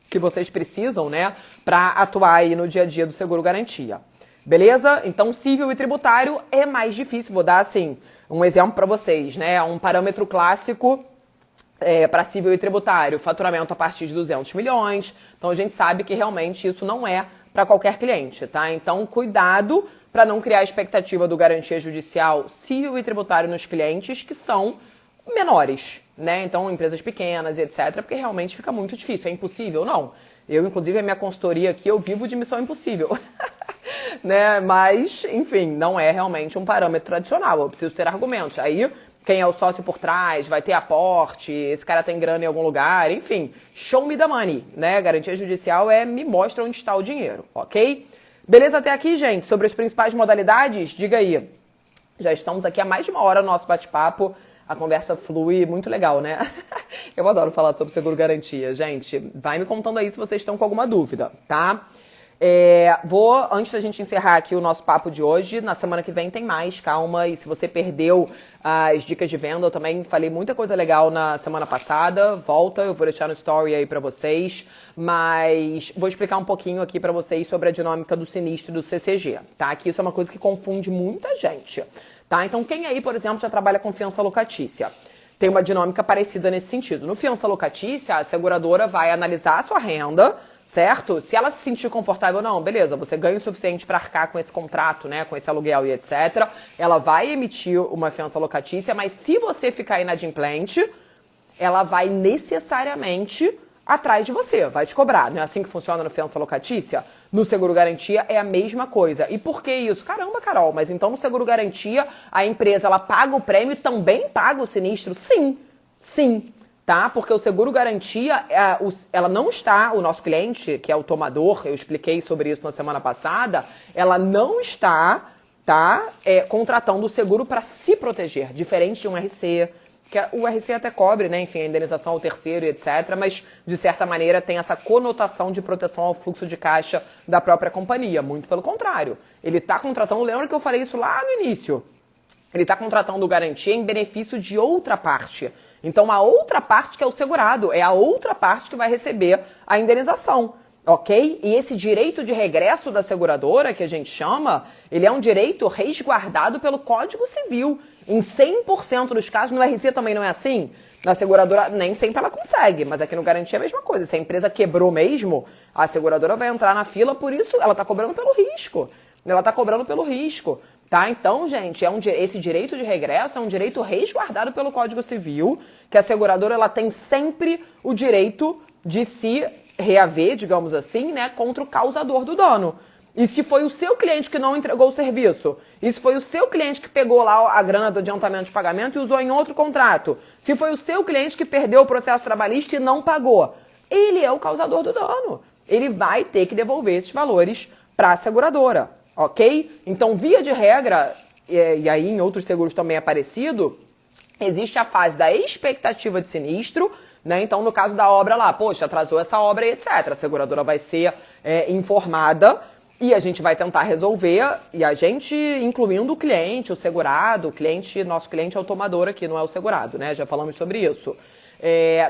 que vocês precisam, né, para atuar aí no dia a dia do seguro garantia. Beleza? Então, civil e tributário é mais difícil. Vou dar, assim, um exemplo para vocês, né? Um parâmetro clássico para civil e tributário, faturamento a partir de 200 milhões. Então, a gente sabe que realmente isso não é para qualquer cliente, tá? Então, cuidado para não criar a expectativa do garantia judicial civil e tributário nos clientes que são menores, né? Então, empresas pequenas e etc, porque realmente fica muito difícil. É impossível? Não. Eu, inclusive, a minha consultoria aqui, eu vivo de missão impossível. Né? Mas, enfim, não é realmente um parâmetro tradicional. Eu preciso ter argumentos. Aí, quem é o sócio por trás, vai ter aporte, esse cara tem grana em algum lugar, enfim. Show me the money, né? Garantia judicial me mostra onde está o dinheiro, ok? Beleza até aqui, gente? Sobre as principais modalidades, diga aí. Já estamos aqui há mais de 1 hora no nosso bate-papo. A conversa flui muito legal, né? Eu adoro falar sobre seguro garantia. Gente, vai me contando aí se vocês estão com alguma dúvida, tá? Antes da gente encerrar aqui o nosso papo de hoje, na semana que vem tem mais, calma. E se você perdeu as dicas de venda, eu também falei muita coisa legal na semana passada. Volta, eu vou deixar no story aí pra vocês. Mas vou explicar um pouquinho aqui pra vocês sobre a dinâmica do sinistro e do CCG, tá? Que isso é uma coisa que confunde muita gente. Tá? Então, quem aí, por exemplo, já trabalha com fiança locatícia? Tem uma dinâmica parecida nesse sentido. No fiança locatícia, a seguradora vai analisar a sua renda, certo? Se ela se sentir confortável, não, beleza, você ganha o suficiente para arcar com esse contrato, né, com esse aluguel e etc. Ela vai emitir uma fiança locatícia, mas se você ficar inadimplente, ela vai necessariamente atrás de você, vai te cobrar. Não é assim que funciona no fiança locatícia? No seguro garantia é a mesma coisa. E por que isso? Caramba, Carol, mas então no seguro garantia a empresa ela paga o prêmio e também paga o sinistro? Sim, sim, tá? Porque o seguro garantia, ela não está, o nosso cliente, que é o tomador, eu expliquei sobre isso na semana passada, ela não está, tá, contratando o seguro para se proteger, diferente de um RC, que o RC até cobre, né, enfim, a indenização ao terceiro e etc, mas de certa maneira tem essa conotação de proteção ao fluxo de caixa da própria companhia, muito pelo contrário. Ele está contratando, lembra que eu falei isso lá no início, ele está contratando garantia em benefício de outra parte. Então a outra parte que é o segurado, é a outra parte que vai receber a indenização. Ok? E esse direito de regresso da seguradora, que a gente chama, ele é um direito resguardado pelo Código Civil. Em 100% dos casos, no RC também não é assim? Na seguradora, nem sempre ela consegue, mas aqui no garantia é a mesma coisa. Se a empresa quebrou mesmo, a seguradora vai entrar na fila, por isso ela está cobrando pelo risco. Ela está cobrando pelo risco. Tá? Então, gente, esse direito de regresso é um direito resguardado pelo Código Civil, que a seguradora ela tem sempre o direito de se reaver, digamos assim, né, contra o causador do dano. E se foi o seu cliente que não entregou o serviço? E se foi o seu cliente que pegou lá a grana do adiantamento de pagamento e usou em outro contrato? Se foi o seu cliente que perdeu o processo trabalhista e não pagou? Ele é o causador do dano. ele vai ter que devolver esses valores para a seguradora, ok? Então, via de regra, e aí em outros seguros também é parecido, existe a fase da expectativa de sinistro, né? Então, no caso da obra lá, poxa, atrasou essa obra e etc. A seguradora vai ser informada e a gente vai tentar resolver, e a gente, incluindo o cliente, o segurado, nosso cliente é o tomador aqui, não é o segurado, né? Já falamos sobre isso.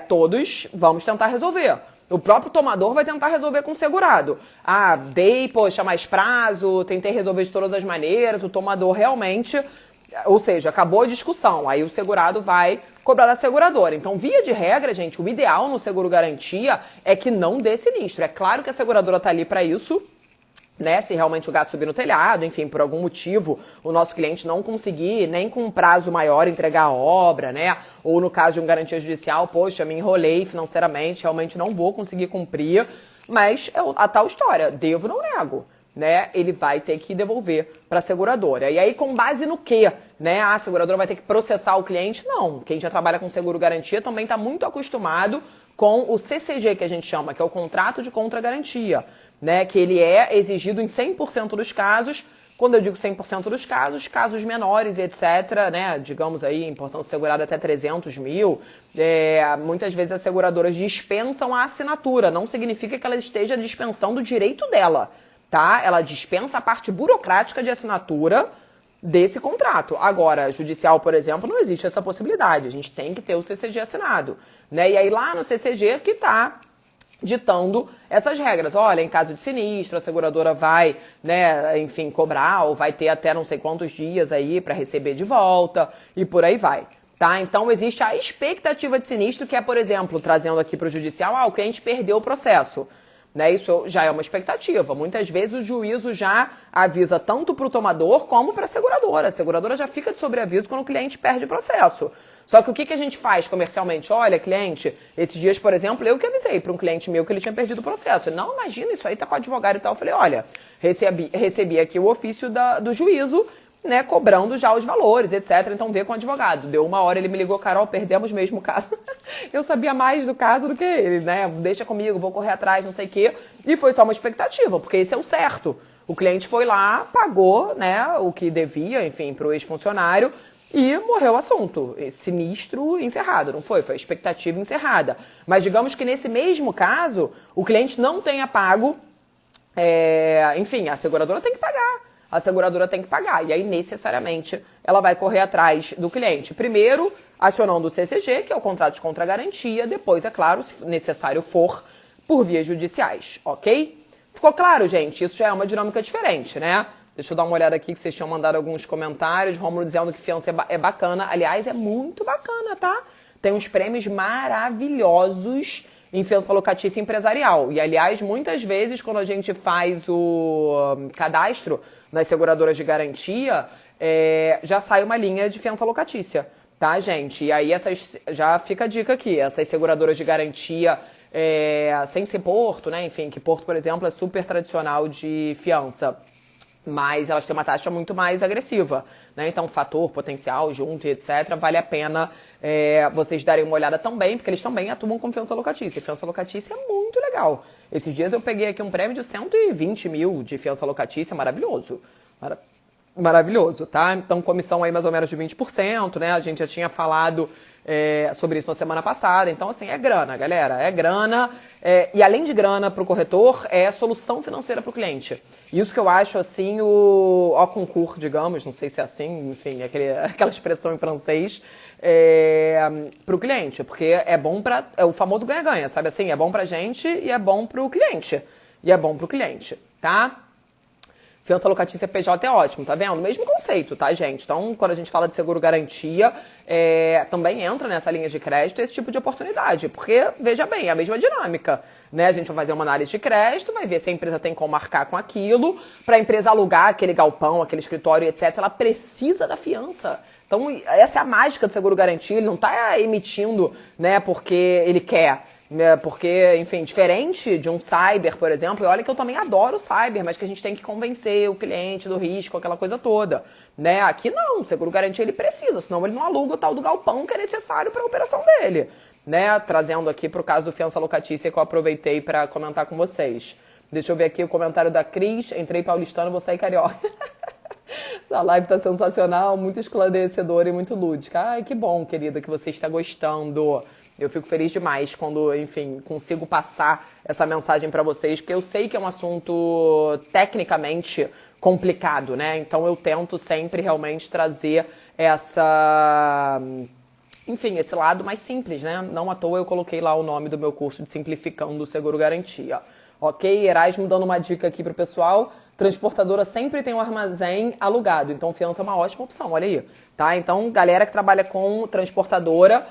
Todos vamos tentar resolver. O próprio tomador vai tentar resolver com o segurado. Ah, dei, poxa, mais prazo, tentei resolver de todas as maneiras, o tomador realmente, ou seja, acabou a discussão, aí o segurado vai cobrar da seguradora. Então, via de regra, gente, o ideal no seguro garantia é que não dê sinistro. É claro que a seguradora tá ali para isso, né, se realmente o gato subir no telhado, enfim, por algum motivo o nosso cliente não conseguir nem com um prazo maior entregar a obra, né, ou no caso de uma garantia judicial, poxa, me enrolei financeiramente, realmente não vou conseguir cumprir, mas é a tal história, devo, não nego, né, ele vai ter que devolver para a seguradora. E aí, com base no quê? Né, a seguradora vai ter que processar o cliente? Não, quem já trabalha com seguro garantia também está muito acostumado com o CCG, que a gente chama, que é o contrato de contra-garantia, né, que ele é exigido em 100% dos casos. Quando eu digo 100% dos casos, casos menores e etc., né, digamos aí, importância segurada até 300 mil, muitas vezes as seguradoras dispensam a assinatura, não significa que ela esteja dispensando o direito dela, tá? Ela dispensa a parte burocrática de assinatura desse contrato. Agora, judicial, por exemplo, não existe essa possibilidade, a gente tem que ter o CCG assinado, né, e aí lá no CCG que tá ditando essas regras. Olha, em caso de sinistro, a seguradora vai, né, enfim, cobrar, ou vai ter até não sei quantos dias aí para receber de volta, e por aí vai, tá? Então, existe a expectativa de sinistro, que é, por exemplo, trazendo aqui para o judicial, o cliente perdeu o processo, né? Isso já é uma expectativa. Muitas vezes o juízo já avisa tanto para o tomador como para a seguradora. A seguradora já fica de sobreaviso quando o cliente perde o processo. Só que o que a gente faz comercialmente? Olha, cliente, esses dias, por exemplo, eu que avisei para um cliente meu que ele tinha perdido o processo. Ele, não, imagina, isso aí tá com o advogado e tal. Eu falei, olha, recebi aqui o ofício do juízo, né, cobrando já os valores, etc. Então vê com o advogado. Deu 1 hora, ele me ligou, Carol, perdemos mesmo o caso. Eu sabia mais do caso do que ele, né? Deixa comigo, vou correr atrás, não sei o quê. E foi só uma expectativa, porque esse é o certo. O cliente foi lá, pagou, né, o que devia, enfim, para o ex-funcionário, e morreu o assunto. Sinistro encerrado, não foi? Foi a expectativa encerrada. Mas digamos que nesse mesmo caso, o cliente não tenha pago, enfim, a seguradora tem que pagar. A seguradora tem que pagar. E aí, necessariamente, ela vai correr atrás do cliente. Primeiro, acionando o CCG, que é o contrato de contra-garantia. Depois, é claro, se necessário for, por vias judiciais. Ok? Ficou claro, gente? Isso já é uma dinâmica diferente, né? Deixa eu dar uma olhada aqui, que vocês tinham mandado alguns comentários. Rômulo dizendo que fiança é bacana. Aliás, é muito bacana, tá? Tem uns prêmios maravilhosos em fiança locatícia empresarial. E, aliás, muitas vezes, quando a gente faz o cadastro nas seguradoras de garantia, já sai uma linha de fiança locatícia, tá, gente? E aí, já fica a dica aqui. Essas seguradoras de garantia, sem ser Porto, né? Enfim, que Porto, por exemplo, é super tradicional de fiança, mas elas têm uma taxa muito mais agressiva, né? Então, fator, potencial, junto e etc., vale a pena vocês darem uma olhada também, porque eles também atuam com fiança locatícia. Fiança locatícia é muito legal. Esses dias eu peguei aqui um prêmio de 120 mil de fiança locatícia, maravilhoso. Maravilhoso, tá? Então, comissão aí mais ou menos de 20%, né? A gente já tinha falado sobre isso na semana passada. Então, assim, é grana, galera. É grana. E além de grana para o corretor, é solução financeira para o cliente. Isso que eu acho, assim, o concours, digamos, não sei se é assim, enfim, aquela expressão em francês, para o cliente. Porque é bom para... É o famoso ganha-ganha, sabe assim? É bom para a gente e é bom para o cliente. E é bom para o cliente, tá? Fiança locatícia PJ é ótimo, tá vendo? Mesmo conceito, tá, gente? Então, quando a gente fala de seguro garantia, também entra nessa linha de crédito esse tipo de oportunidade. Porque, veja bem, é a mesma dinâmica, né? A gente vai fazer uma análise de crédito, vai ver se a empresa tem como marcar com aquilo. Para a empresa alugar aquele galpão, aquele escritório, etc., ela precisa da fiança. Então, essa é a mágica do seguro garantia. Ele não está emitindo, né, porque ele quer. Porque, enfim, diferente de um cyber, por exemplo, e olha que eu também adoro cyber, mas que a gente tem que convencer o cliente do risco, aquela coisa toda, né? Aqui não, o seguro garantia ele precisa, senão ele não aluga o tal do galpão que é necessário para a operação dele, né? Trazendo aqui pro caso do fiança locatícia que eu aproveitei para comentar com vocês. Deixa eu ver aqui o comentário da Cris. Entrei paulistano, vou sair carioca. A live tá sensacional, muito esclarecedora e muito lúdica. Ai, que bom, querida, que você está gostando. Eu fico feliz demais quando, enfim, consigo passar essa mensagem para vocês, porque eu sei que é um assunto tecnicamente complicado, né? Então eu tento sempre realmente trazer enfim, esse lado mais simples, né? Não à toa eu coloquei lá o nome do meu curso de Simplificando o Seguro Garantia. Ok? Erasmo dando uma dica aqui pro pessoal. Transportadora sempre tem um armazém alugado, então fiança é uma ótima opção, olha aí, tá? Então, galera que trabalha com transportadora,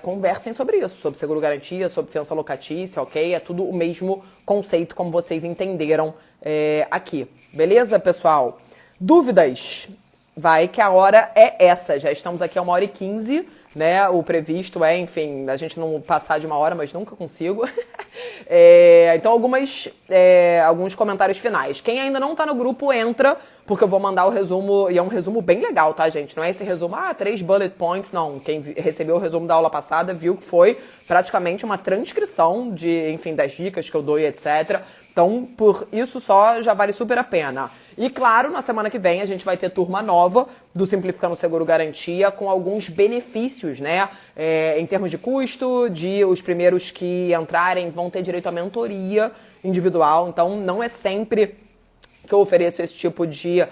conversem sobre isso, sobre seguro garantia, sobre fiança locatícia, ok? É tudo o mesmo conceito, como vocês entenderam aqui. Beleza, pessoal? Dúvidas? Vai que a hora é essa, já estamos aqui a 1h15, né? O previsto enfim, a gente não passar de 1 hora, mas nunca consigo. Então, alguns comentários finais. Quem ainda não tá no grupo, entra, porque eu vou mandar o resumo, e é um resumo bem legal, tá, gente? Não é esse resumo, 3 bullet points, não. Quem recebeu o resumo da aula passada viu que foi praticamente uma transcrição enfim, das dicas que eu dou e etc. Então, por isso só, já vale super a pena. E claro, na semana que vem a gente vai ter turma nova do Simplificando Seguro Garantia com alguns benefícios, né? Em termos de custo, os primeiros que entrarem vão ter direito à mentoria individual. Então, não é sempre que eu ofereço esse tipo de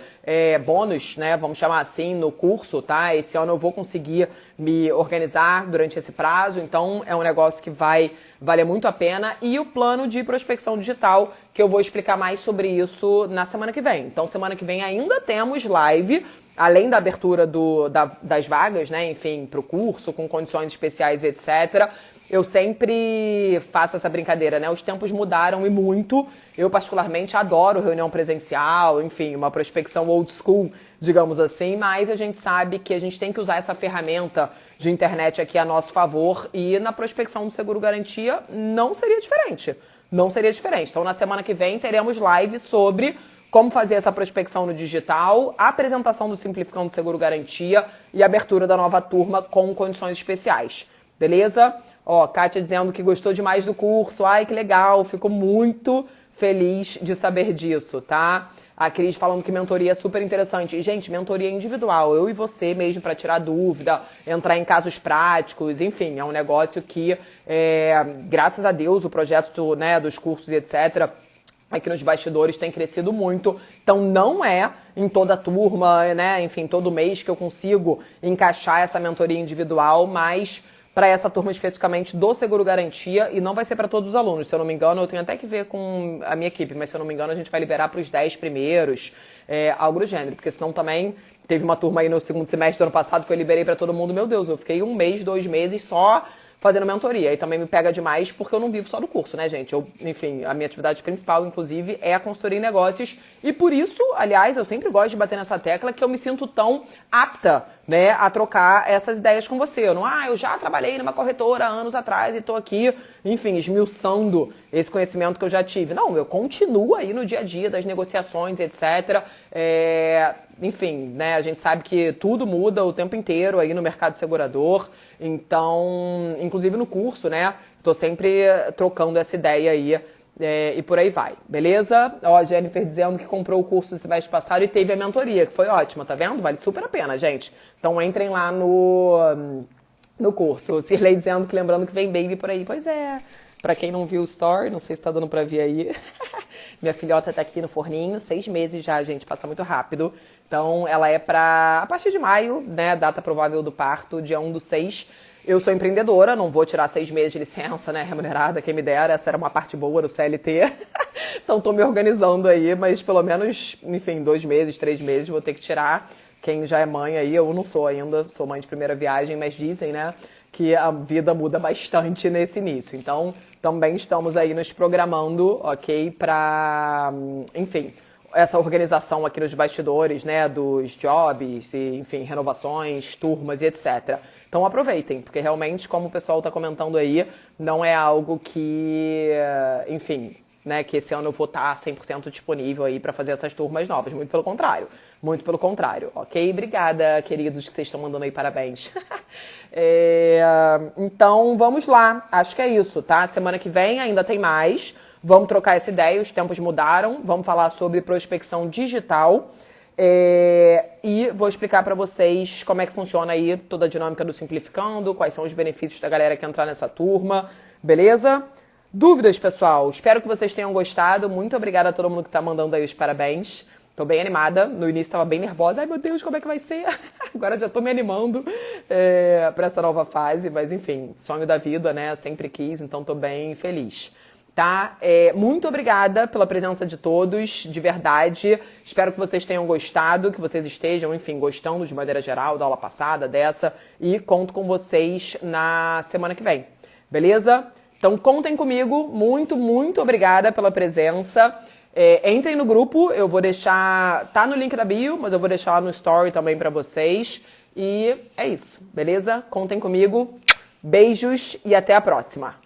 bônus, né? Vamos chamar assim, no curso, tá? Esse ano eu vou conseguir me organizar durante esse prazo, então é um negócio que vai valer muito a pena. E o plano de prospecção digital, que eu vou explicar mais sobre isso na semana que vem. Então, semana que vem ainda temos live, além da abertura das vagas, né? Enfim, pro curso, com condições especiais, etc. Eu sempre faço essa brincadeira, né? Os tempos mudaram e muito. Eu, particularmente, adoro reunião presencial, enfim, uma prospecção old school, digamos assim, mas a gente sabe que a gente tem que usar essa ferramenta de internet aqui a nosso favor e na prospecção do Seguro Garantia não seria diferente. Não seria diferente. Então, na semana que vem, teremos live sobre como fazer essa prospecção no digital, a apresentação do Simplificando Seguro Garantia e a abertura da nova turma com condições especiais. Beleza? Kátia dizendo que gostou demais do curso. Ai, que legal. Fico muito feliz de saber disso, tá? A Cris falando que mentoria é super interessante. E, gente, mentoria individual. Eu e você mesmo para tirar dúvida, entrar em casos práticos, enfim, é um negócio que, graças a Deus, o projeto, né, dos cursos e etc., aqui nos bastidores tem crescido muito. Então, não é em toda a turma, né, enfim, todo mês que eu consigo encaixar essa mentoria individual, mas para essa turma especificamente do Seguro Garantia, e não vai ser para todos os alunos. Se eu não me engano, eu tenho até que ver com a minha equipe, mas se eu não me engano, a gente vai liberar para os 10 primeiros, algo do gênero, porque senão também teve uma turma aí no segundo semestre do ano passado que eu liberei para todo mundo. Meu Deus, eu fiquei 1 mês, 2 meses só fazendo mentoria. E também me pega demais porque eu não vivo só do curso, né, gente? Enfim, a minha atividade principal, inclusive, é a consultoria em negócios. E por isso, aliás, eu sempre gosto de bater nessa tecla que eu me sinto tão apta, né, a trocar essas ideias com você. Eu já trabalhei numa corretora anos atrás e tô aqui, enfim, esmiuçando esse conhecimento que eu já tive. Não, eu continuo aí no dia a dia das negociações, etc. Enfim, né, a gente sabe que tudo muda o tempo inteiro aí no mercado segurador. Então, inclusive no curso, né, tô sempre trocando essa ideia aí. E por aí vai, beleza? Jennifer dizendo que comprou o curso do semestre passado e teve a mentoria, que foi ótima, tá vendo? Vale super a pena, gente. Então entrem lá no curso. O Cirlei dizendo que lembrando que vem baby por aí. Pois é, pra quem não viu o story, não sei se tá dando pra ver aí. Minha filhota tá aqui no forninho, 6 meses já, gente, passa muito rápido. Então ela é a partir de maio, né, data provável do parto, dia 1/6. Eu sou empreendedora, não vou tirar 6 meses de licença, né, remunerada, quem me dera, essa era uma parte boa do CLT. Então tô me organizando aí, mas pelo menos, enfim, 2 meses, 3 meses vou ter que tirar. Quem já é mãe aí, eu não sou ainda, sou mãe de primeira viagem, mas dizem, né, que a vida muda bastante nesse início. Então, também estamos aí nos programando, ok, pra, enfim, essa organização aqui nos bastidores, né, dos jobs, e, enfim, renovações, turmas e etc. Então aproveitem, porque realmente, como o pessoal está comentando aí, não é algo que, enfim, né, que esse ano eu vou estar 100% disponível aí para fazer essas turmas novas. Muito pelo contrário. Muito pelo contrário, ok? Obrigada, queridos, que vocês estão mandando aí parabéns. Então, vamos lá. Acho que é isso, tá? Semana que vem ainda tem mais. Vamos trocar essa ideia, os tempos mudaram. Vamos falar sobre prospecção digital. E vou explicar para vocês como é que funciona aí toda a dinâmica do Simplificando, quais são os benefícios da galera que entrar nessa turma, beleza? Dúvidas, pessoal? Espero que vocês tenham gostado. Muito obrigada a todo mundo que tá mandando aí os parabéns. Tô bem animada. No início tava bem nervosa. Ai, meu Deus, como é que vai ser? Agora já tô me animando pra essa nova fase. Mas, enfim, sonho da vida, né? Sempre quis, então tô bem feliz. Tá? Muito obrigada pela presença de todos, de verdade. Espero que vocês tenham gostado, que vocês estejam, enfim, gostando de maneira geral da aula passada, dessa. E conto com vocês na semana que vem. Beleza? Então, contem comigo. Muito, muito obrigada pela presença. Entrem no grupo, eu vou deixar... Tá no link da bio, mas eu vou deixar lá no story também pra vocês. E é isso, beleza? Contem comigo. Beijos e até a próxima.